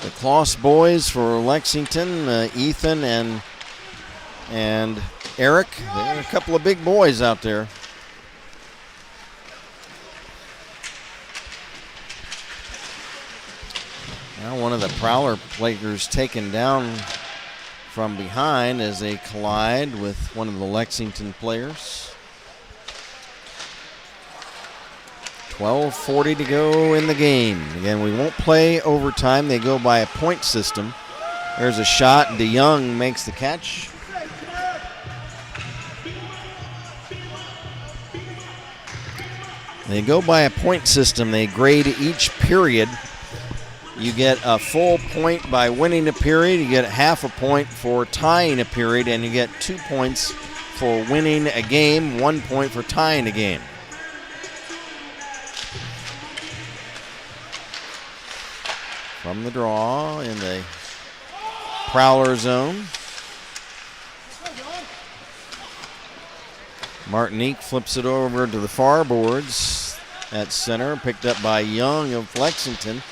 The Kloss boys for Lexington, Ethan and Eric. They're a couple of big boys out there. Now one of the Prowler players taken down from behind as they collide with one of the Lexington players. 12:40 to go in the game. Again, we won't play overtime. They go by a point system. There's a shot. DeYoung makes the catch. They go by a point system. They grade each period. You get a full point by winning a period. You get half a point for tying a period. And you get 2 points for winning a game, 1 point for tying a game. From the draw in the Prowler zone. Martinique flips it over to the far boards at center, picked up by Young of Lexington.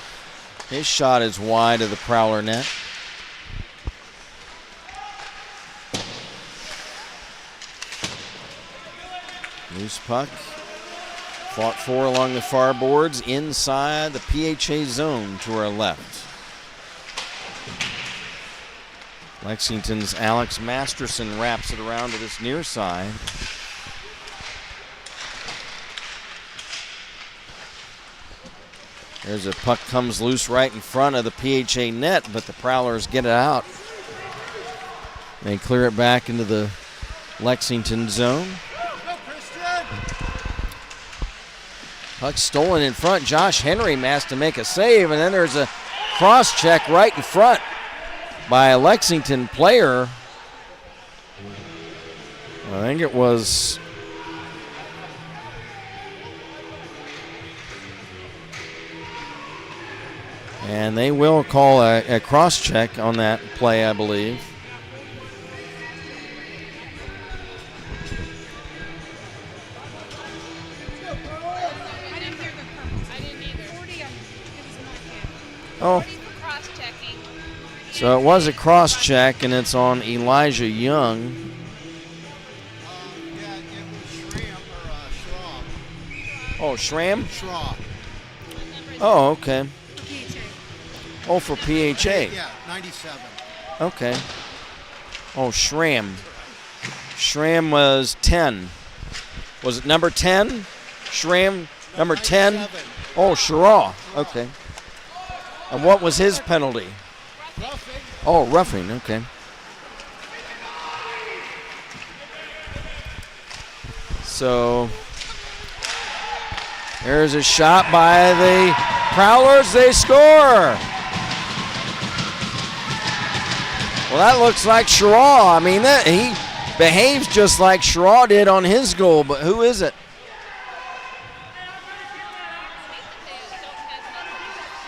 His shot is wide of the Prowler net. Loose puck. Fought for along the far boards inside the PHA zone to our left. Lexington's Alex Masterson wraps it around to this near side. There's a puck comes loose right in front of the PHA net, but the Prowlers get it out. They clear it back into the Lexington zone. Puck stolen in front. Josh Henry has to make a save, and then there's a cross check right in front by a Lexington player. I think it was and they will call a cross check on that play, I believe. Oh, For cross-checking. so it was a cross check, and it's on Elijah Young. Yeah, it was Shram or Schraub. Oh, Schramm? Schraub. Oh, okay. PHA. Oh, for PHA. Yeah, 97. Okay. Oh, Schramm. Schramm was 10. Was it number 10? Schramm, number 10? 97. Oh, Sharaw. Okay. And what was his penalty? Roughing. Oh, roughing. Okay. So there's a shot by the Prowlers. They score. Well, that looks like Sharaw. I mean, he behaves just like Sharaw did on his goal, but who is it?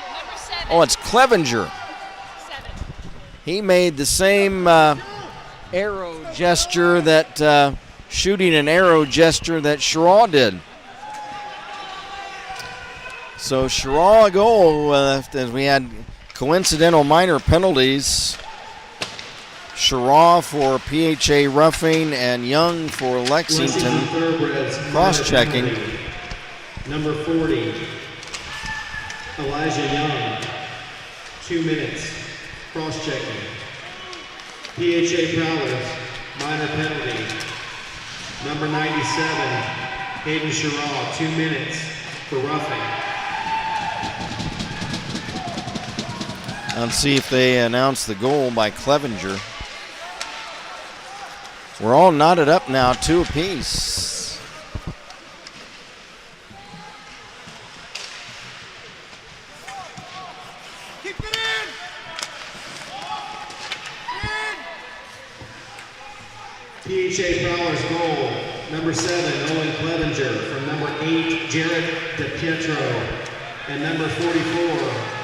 Number 7. Oh, it's Clevenger. 7. He made the same arrow gesture that shooting an arrow gesture that Sharaw did. So Sharaw a goal as we had coincidental minor penalties. Sharaw for PHA roughing and Young for Lexington Thoroughbreds, cross-checking. penalty. Number 40, Elijah Young, 2 minutes, cross-checking. PHA Prowlers, minor penalty. Number 97, Hayden Sharaw, 2 minutes for roughing. Let's see if they announce the goal by Clevenger. We're all knotted up now, 2 apiece. Keep it in. PHA Prowlers goal, number 7, Owen Clevenger, from number 8, Jared DePietro, and number 44,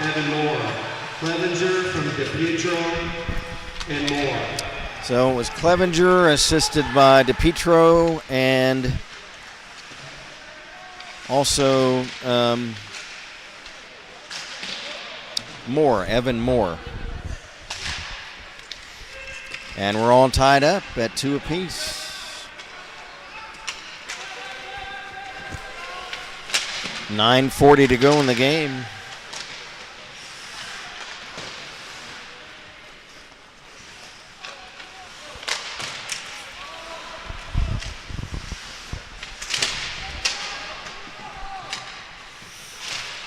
Evan Moore. Clevenger from DePietro and Moore. So it was Clevenger assisted by DePietro and also Moore, Evan Moore. And we're all tied up at 2 apiece. $9:40 to go in the game.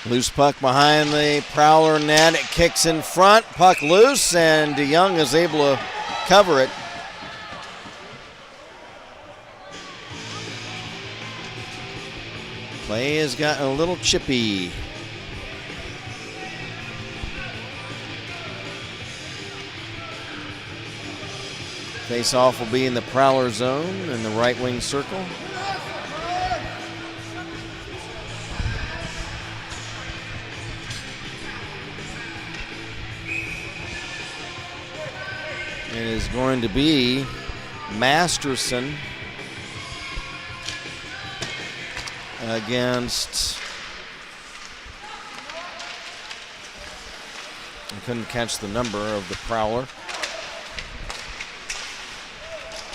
Loose puck behind the Prowler net. It kicks in front. Puck loose, and DeYoung is able to cover it. Play has gotten a little chippy. Face-off will be in the Prowler zone in the right wing circle. It is going to be Masterson against, I couldn't catch the number of the Prowler.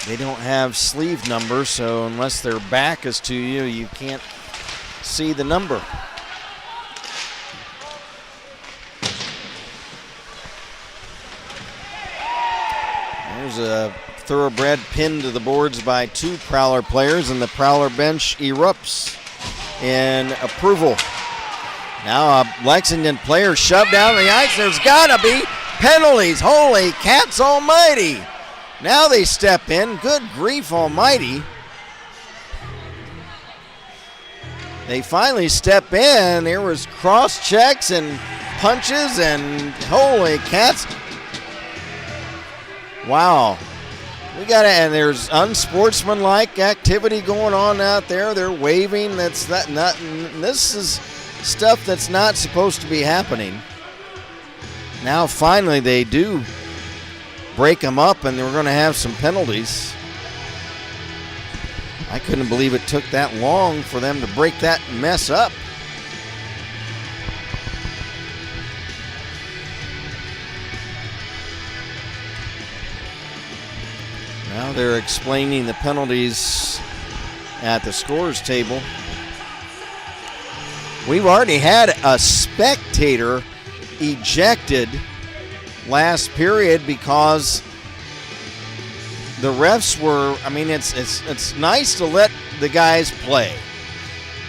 They don't have sleeve numbers, so unless their back is to you, you can't see the number. There's a thoroughbred pinned to the boards by 2 Prowler players, and the Prowler bench erupts in approval. Now a Lexington player shoved down the ice. There's got to be penalties. Holy cats almighty. Now they step in. Good grief almighty. They finally step in. There was cross checks and punches and holy cats. Wow. And there's unsportsmanlike activity going on out there. They're waving. This is stuff that's not supposed to be happening. Now finally they do break them up, and we're going to have some penalties. I couldn't believe it took that long for them to break that mess up. Now they're explaining the penalties at the scorers table. We've already had a spectator ejected last period because the refs were, I mean, it's nice to let the guys play.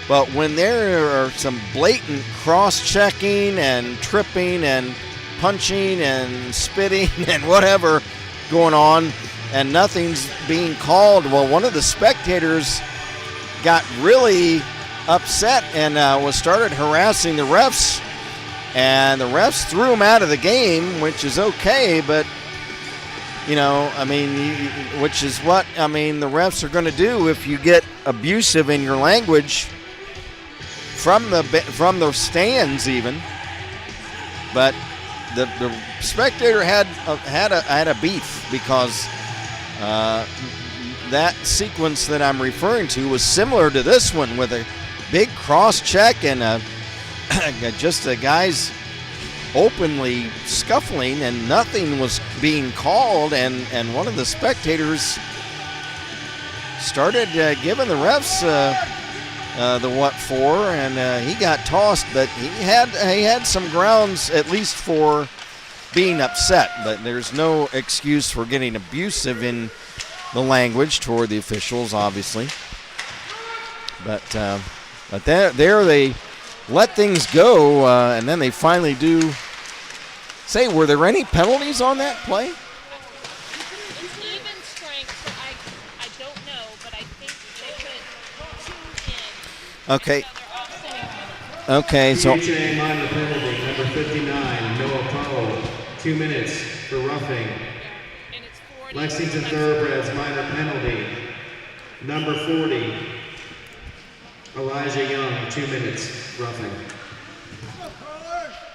But when there are some blatant cross-checking and tripping and punching and spitting and whatever going on and nothing's being called, well, one of the spectators got really upset and started harassing the refs, and the refs threw him out of the game, which is okay, but I mean, which is what, I mean, the refs are going to do if you get abusive in your language from the stands even. But the spectator had a beef because that sequence that I'm referring to was similar to this one with a big cross check and just the guys openly scuffling and nothing was being called, and one of the spectators started giving the refs the what for, and he got tossed, but he had some grounds at least for being upset, but there's no excuse for getting abusive in the language toward the officials, obviously. But there they let things go, and then they finally do. Say, were there any penalties on that play? It's even strength, so I don't know, but I think they put 2 in. Okay. So they're offsetting. Okay, so PHA minor penalty, number 59, Noah Powell, 2 minutes for roughing. And it's 40. Lexington Thoroughbreds minor penalty, number 40, Elijah Young, 2 minutes, roughing.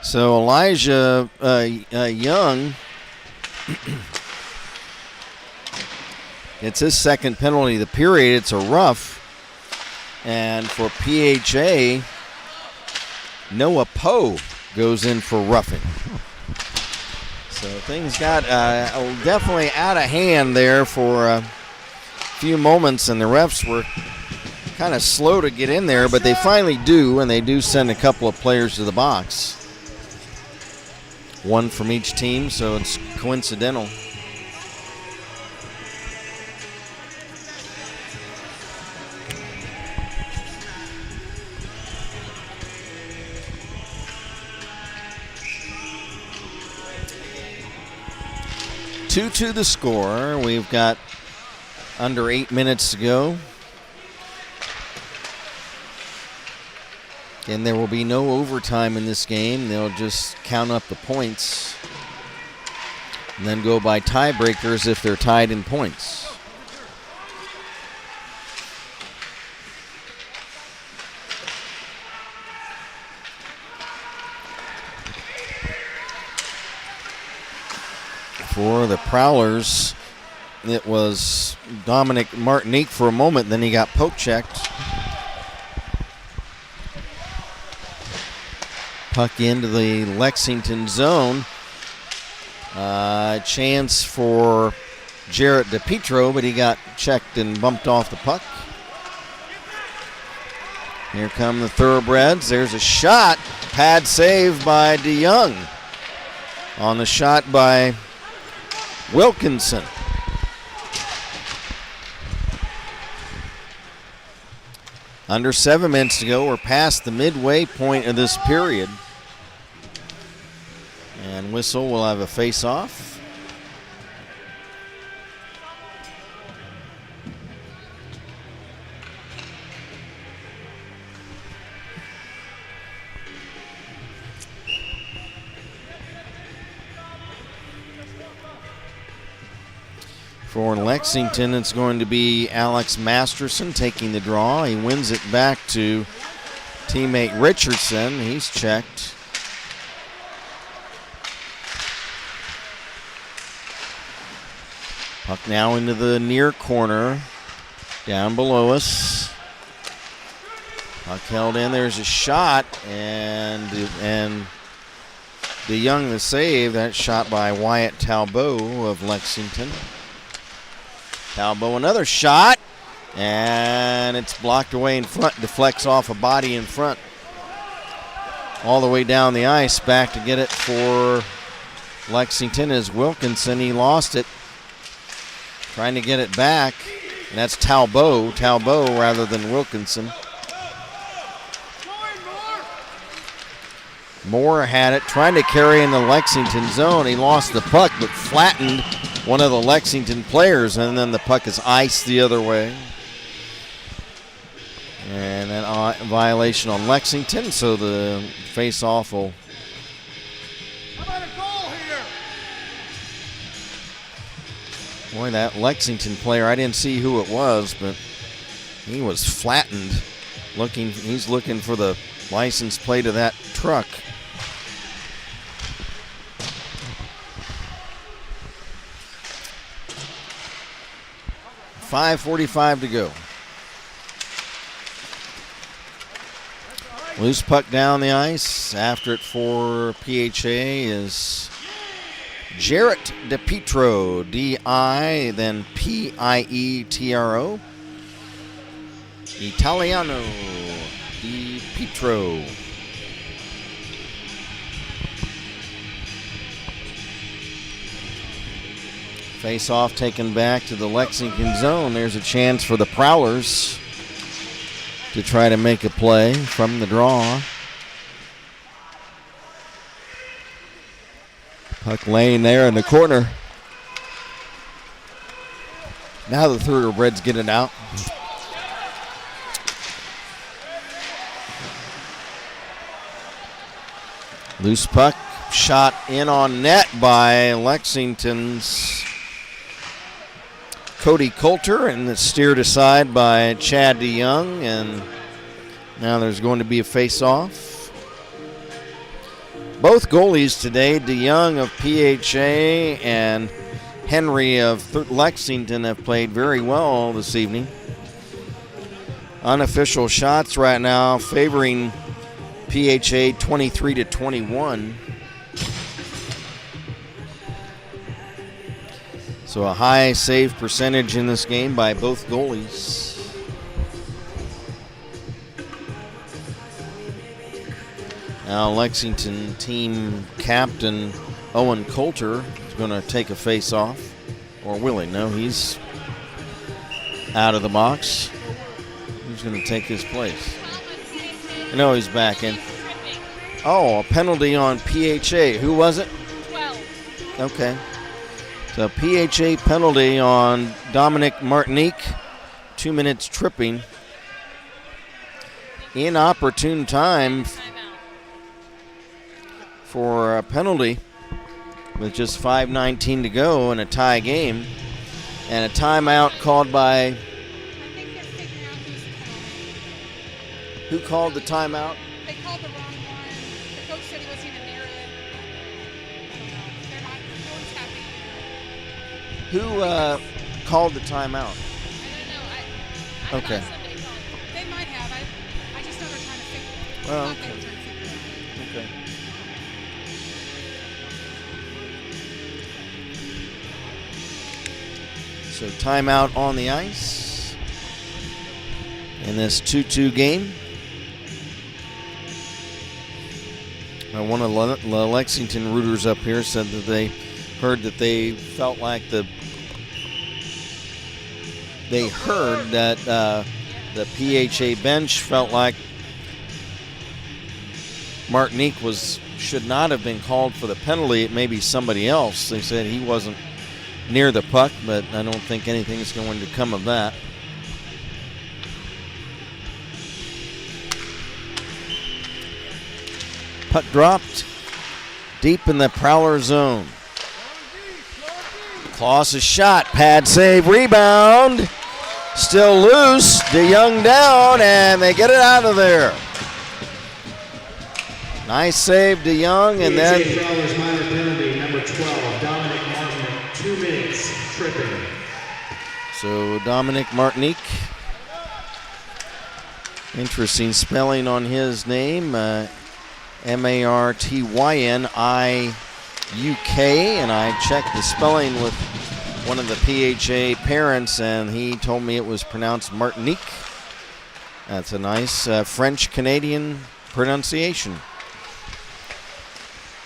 So Elijah Young, it's his second penalty of the period. It's a rough. And for PHA, Noah Poe goes in for roughing. So things got definitely out of hand there for a few moments, and the refs were kind of slow to get in there, but they finally do, and they do send a couple of players to the box. One from each team, so it's coincidental. Two to the score. We've got under 8 minutes to go. And there will be no overtime in this game. They'll just count up the points and then go by tiebreakers if they're tied in points. For the Prowlers, it was Dominic Martinique for a moment, then he got poke checked. Puck into the Lexington zone. Chance for Jarrett DePietro, but he got checked and bumped off the puck. Here come the Thoroughbreds. There's a shot. Pad save by DeYoung on the shot by Wilkinson. Under 7 minutes to go. We're past the midway point of this period. And Whistle will have a face-off. For Lexington, it's going to be Alex Masterson taking the draw. He wins it back to teammate Richardson. He's checked. Puck now into the near corner, down below us. Puck held in. There's a shot, and DeYoung the save. That shot by Wyatt Talbot of Lexington. Talbot, another shot, and it's blocked away in front, deflects off a body in front. All the way down the ice, back to get it for Lexington is Wilkinson. He lost it. Trying to get it back, and that's Talbot rather than Wilkinson. Moore had it, trying to carry in the Lexington zone. He lost the puck, but flattened one of the Lexington players, and then the puck is iced the other way. And then violation on Lexington, so the face-off will. How about a goal here? Boy, that Lexington player, I didn't see who it was, but he was flattened. He's looking for the license plate of that truck. .5:45 to go. Loose puck down the ice. After it for PHA is Jarrett DiPietro, D-I, then P-I-E-T-R-O. Italiano DiPietro. Face-off taken back to the Lexington zone. There's a chance for the Prowlers to try to make a play from the draw. Puck laying there in the corner. Now the Thoroughbreds get it out. Loose puck, shot in on net by Lexington's Cody Coulter, and it's steered aside by Chad DeYoung, and now there's going to be a face-off. Both goalies today, DeYoung of PHA and Henry of Lexington, have played very well this evening. Unofficial shots right now favoring PHA 23-21. So a high save percentage in this game by both goalies. Now Lexington team captain Owen Coulter is going to take a face-off. Or will he? No, he's out of the box. Who's going to take his place? No, he's back in. Oh, a penalty on PHA. Who was it? 12. Okay. So PHA penalty on Dominic Martinique. 2 minutes tripping. Inopportune time for a penalty with just 5:19 to go in a tie game. And a timeout called by... I think they're figuring out who's the penalty. Who called the timeout? They called the wrong one. The coach said he wasn't even near it. They're not, no one's happy. Who called the timeout? I don't know. I Okay. thought somebody called. They might have. I just know they're trying to figure it out. Well, I thought they were trying to figure it out. Okay. So timeout on the ice in this 2-2 game. One of the Lexington rooters up here said that they heard that they felt like the PHA bench felt like Martinique should not have been called for the penalty. It may be somebody else. They said he wasn't near the puck, but I don't think anything is going to come of that. Puck dropped deep in the Prowler zone. Klaus's shot, pad save, rebound. Still loose, DeYoung down, and they get it out of there. Nice save, DeYoung, and then... PHA Prowlers minor penalty, number 12, Dominic Martin, 2 minutes, tripping. So Dominic Martinique. Interesting spelling on his name. Martynyuk, and I checked the spelling with one of the PHA parents, and he told me it was pronounced Martinique. That's a nice French-Canadian pronunciation.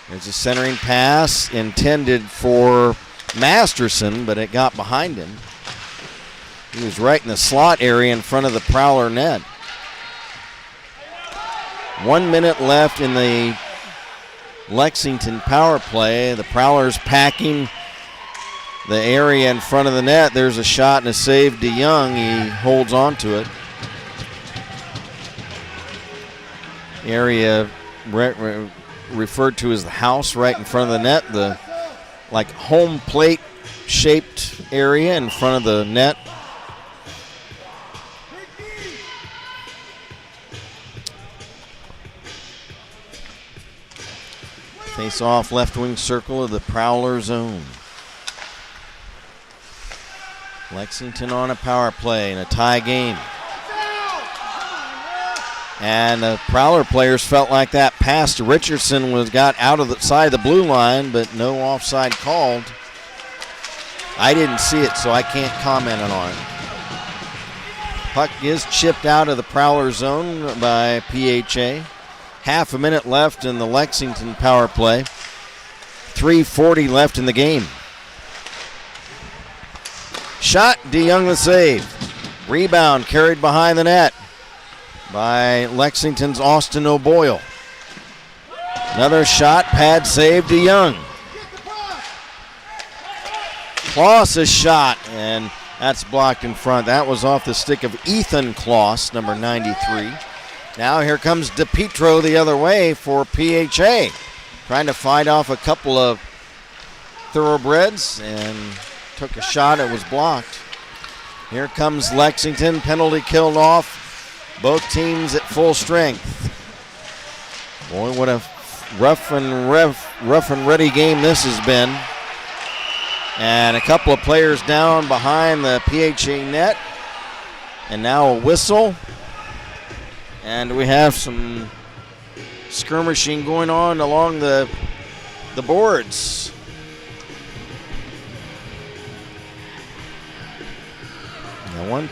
There's a centering pass intended for Masterson, but it got behind him. He was right in the slot area in front of the Prowler net. 1 minute left in the Lexington power play. The Prowlers packing the area in front of the net. There's a shot and a save. DeYoung, he holds on to it. The area referred to as the house right in front of the net, the like home plate shaped area in front of the net. Face off left wing circle of the Prowler zone. Lexington on a power play in a tie game. And the Prowler players felt like that pass to Richardson got out of the side of the blue line, but no offside called. I didn't see it, so I can't comment on it. Puck is chipped out of the Prowler zone by PHA. Half a minute left in the Lexington power play. 3:40 left in the game. Shot, DeYoung the save. Rebound carried behind the net by Lexington's Austin O'Boyle. Another shot, pad save, DeYoung. Kloss's shot, and that's blocked in front. That was off the stick of Ethan Kloss, number 93. Now here comes DePietro the other way for PHA. Trying to fight off a couple of thoroughbreds and took a shot. It was blocked. Here comes Lexington. Penalty killed off. Both teams at full strength. Boy, what a rough and ready game this has been. And a couple of players down behind the PHA net. And now a whistle. And we have some skirmishing going on along the boards. Now one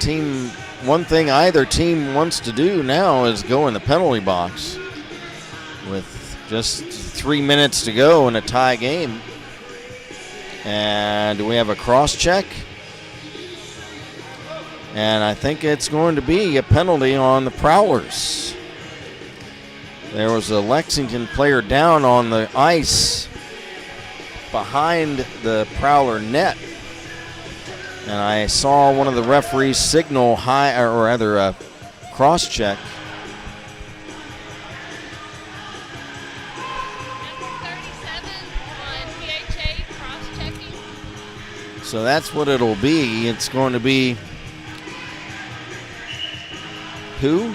thing either team wants to do now is go in the penalty box with just 3 minutes to go in a tie game. And we have a cross check. And I think it's going to be a penalty on the Prowlers. There was a Lexington player down on the ice behind the Prowler net. And I saw one of the referees signal a cross check. So that's what it'll be. It's going to be who?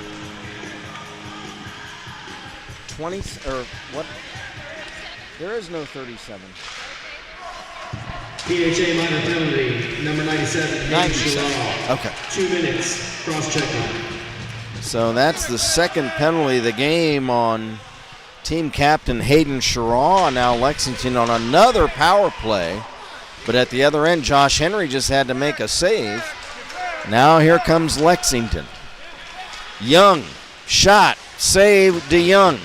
20 or what? There is no 37. PHA minor penalty, number 97. 97. Okay. 2 minutes, cross-checking. So that's the second penalty of the game on team captain Hayden Sherraw. Now Lexington on another power play. But at the other end, Josh Henry just had to make a save. Now here comes Lexington. Young, shot, save, DeYoung.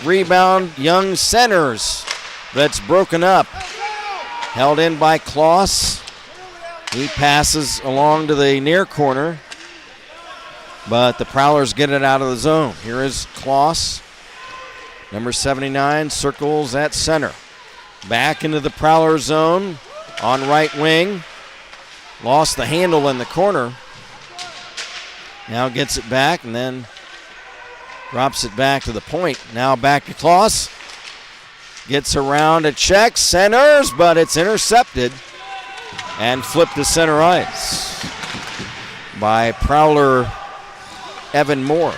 Rebound, Young centers. But it's broken up. Held in by Kloss. He passes along to the near corner. But the Prowlers get it out of the zone. Here is Kloss. Number 79 circles at center. Back into the Prowler zone on right wing. Lost the handle in the corner. Now gets it back and then drops it back to the point. Now back to Kloss. Gets around a check, centers, but it's intercepted and flipped to center ice by Prowler Evan Moore.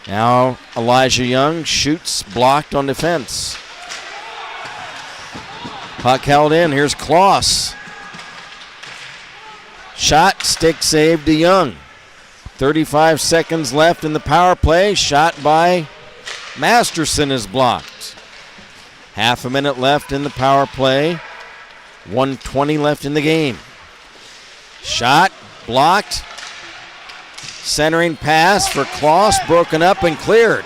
Now Elijah Young shoots, blocked on defense. Puck held in. Here's Kloss. Shot, stick save to Young. 35 seconds left in the power play. Shot by Masterson is blocked. Half a minute left in the power play. 1:20 left in the game. Shot blocked. Centering pass for Kloss, broken up and cleared.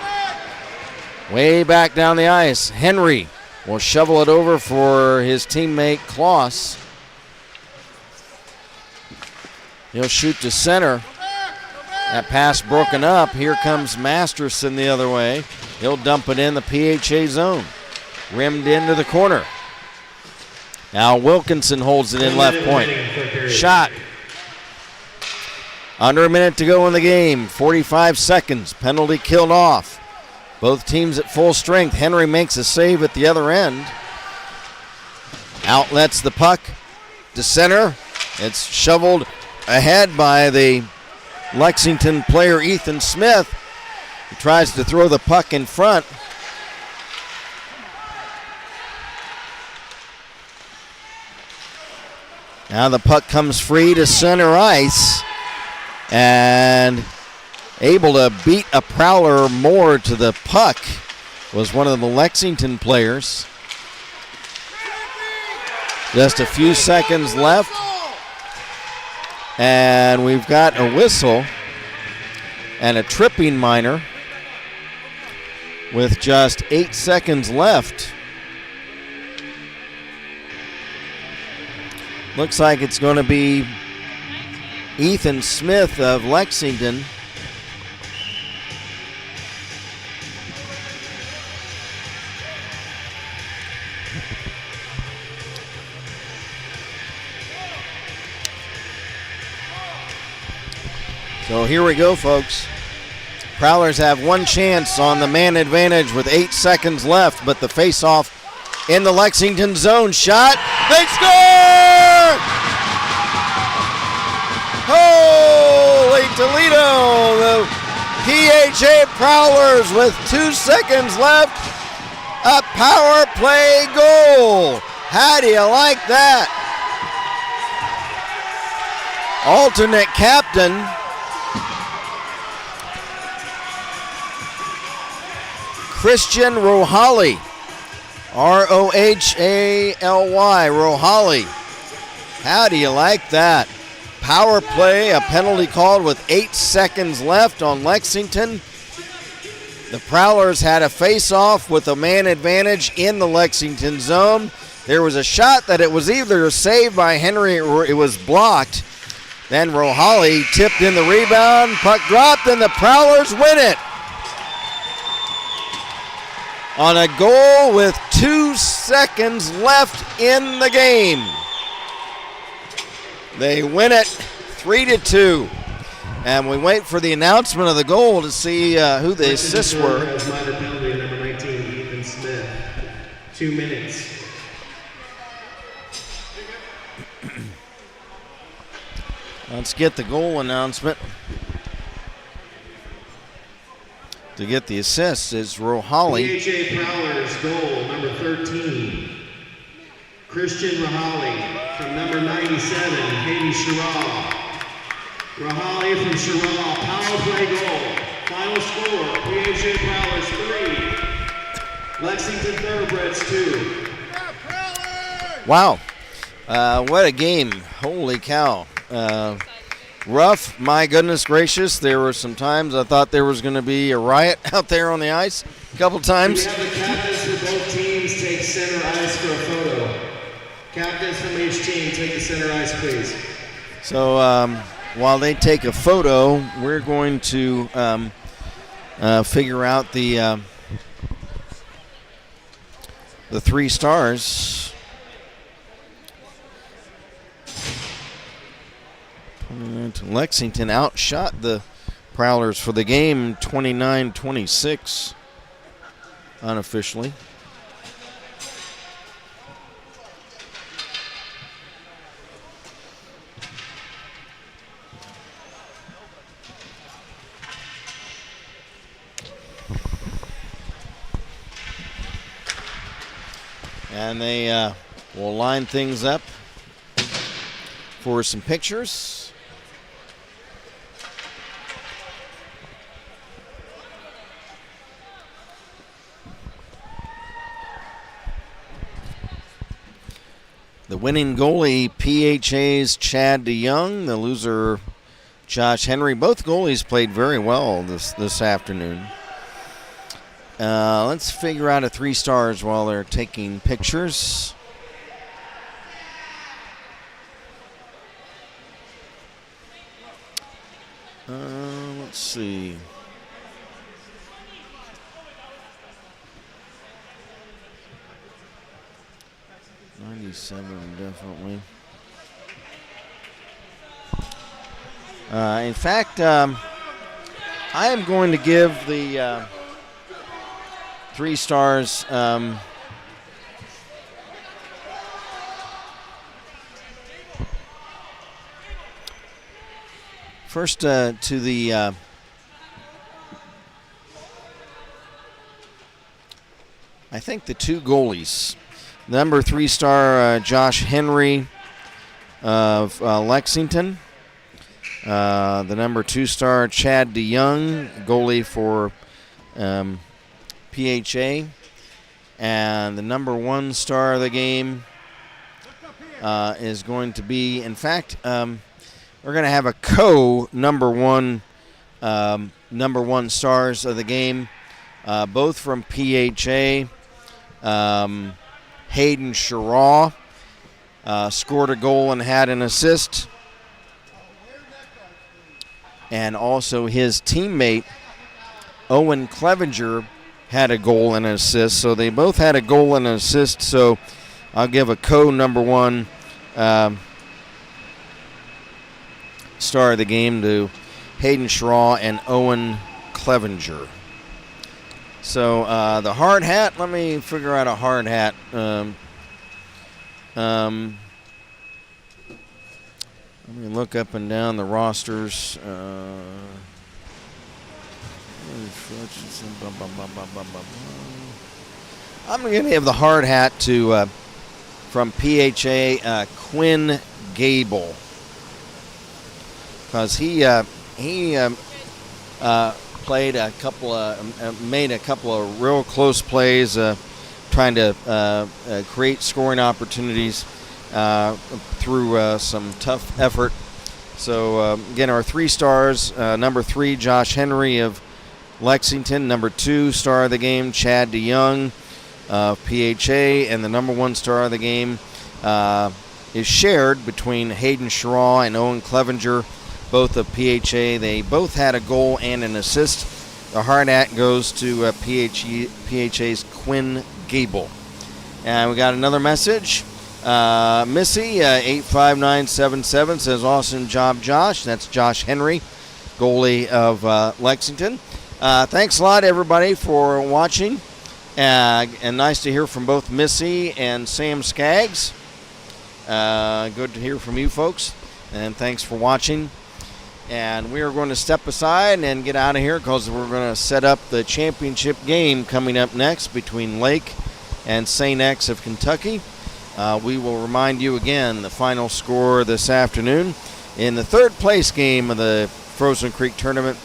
Way back down the ice. Henry will shovel it over for his teammate Kloss. He'll shoot to center. That pass broken up. Here comes Masterson the other way. He'll dump it in the PHA zone. Rimmed into the corner. Now Wilkinson holds it in left point. Shot. Under a minute to go in the game. 45 seconds. Penalty killed off. Both teams at full strength. Henry makes a save at the other end. Outlets the puck to center. It's shoveled ahead by the Lexington player Ethan Smith. He tries to throw the puck in front. Now the puck comes free to center ice. And able to beat a Prowler more to the puck was one of the Lexington players. Just a few seconds left. And we've got a whistle and a tripping minor with just 8 seconds left. Looks like it's going to be Ethan Smith of Lexington. So here we go, folks. Prowlers have one chance on the man advantage with 8 seconds left, but the face-off in the Lexington zone. Shot. They score! Holy Toledo! The PHA Prowlers with 2 seconds left. A power play goal. How do you like that? Alternate captain Christian Rohali. Rohaly. Rohali. How do you like that? Power play, a penalty called with 8 seconds left on Lexington. The Prowlers had a face-off with a man advantage in the Lexington zone. There was a shot that it was either saved by Henry or it was blocked. Then Rohali tipped in the rebound, puck dropped, and the Prowlers win it. On a goal with 2 seconds left in the game. They win it 3-2. And we wait for the announcement of the goal to see who the assists were. Has minor penalty, number 19, Ethan Smith. 2 minutes. Let's get the goal announcement. To get the assist is Rohali. PHA Prowlers goal, number 13. Christian Rohali from number 97, Haiti Sherrod. Rohali from Sherrod, power play goal. Final score, PHA Prowlers 3, Lexington Thoroughbreds 2. Wow. What a game. Holy cow. Rough, my goodness gracious. There were some times I thought there was going to be a riot out there on the ice. A couple times. We have the captains for both teams take center ice for a photo. Captains from each team, take the center ice, please. So while they take a photo, we're going to figure out the 3 stars. Lexington outshot the Prowlers for the game 29-26 unofficially. And they will line things up for some pictures. The winning goalie, PHA's Chad DeYoung. The loser, Josh Henry. Both goalies played very well this afternoon. Let's figure out a 3 stars while they're taking pictures. Let's see. '97 definitely. In fact, I am going to give the 3 stars. First to the I think the 2 goalies. Number 3 star Josh Henry of Lexington. The number 2 star Chad DeYoung, goalie for PHA. And the number 1 star of the game is going to be, in fact, we're going to have a number one stars of the game, both from PHA. Hayden Sharaw scored a goal and had an assist. And also his teammate, Owen Clevenger, had a goal and an assist. So they both had a goal and an assist. So I'll give a number 1 star of the game to Hayden Sharaw and Owen Clevenger. So the hard hat, let me figure out a hard hat. Let me look up and down the rosters. I'm going to give the hard hat to from PHA Quinn Gable, because he played a couple of, made a couple of real close plays, trying to create scoring opportunities through some tough effort. So again, our 3 stars: number 3, Josh Henry of Lexington; number 2 star of the game, Chad DeYoung of PHA; and the number 1 star of the game is shared between Hayden Sharaw and Owen Clevenger, both of PHA. They both had a goal and an assist. The hard hat goes to PHA's Quinn Gable. And we got another message. Missy 85977 says, "Awesome job, Josh." That's Josh Henry, goalie of Lexington. Thanks a lot, everybody, for watching. And nice to hear from both Missy and Sam Skaggs. Good to hear from you folks. And thanks for watching. And we are going to step aside and get out of here, because we're going to set up the championship game coming up next between Lake and St. X of Kentucky. We will remind you again the final score this afternoon. In the 3rd place game of the Frozen Creek tournament,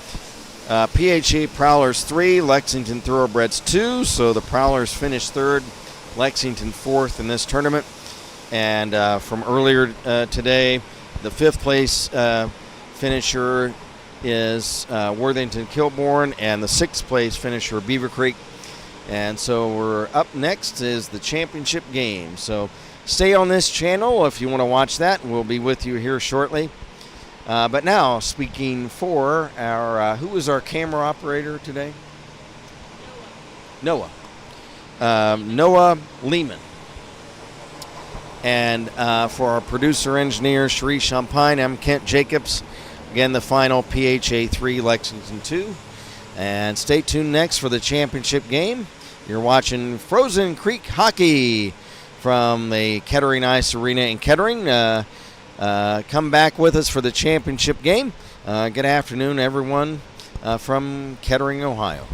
PHA Prowlers 3, Lexington Thoroughbreds 2. So the Prowlers finished 3rd, Lexington 4th in this tournament. And from earlier today, the 5th place finisher is Worthington Kilbourne, and the 6th place finisher Beaver Creek. And so we're up next is the championship game. So stay on this channel if you want to watch that. We'll be with you here shortly. But now, speaking for our, who is our camera operator today? Noah. Noah Lehman. And for our producer engineer, Cherie Champagne, I'm Kent Jacobs. Again, the final PHA 3, Lexington 2. And stay tuned next for the championship game. You're watching Frozen Creek Hockey from the Kettering Ice Arena in Kettering. Come back with us for the championship game. Good afternoon, everyone from Kettering, Ohio.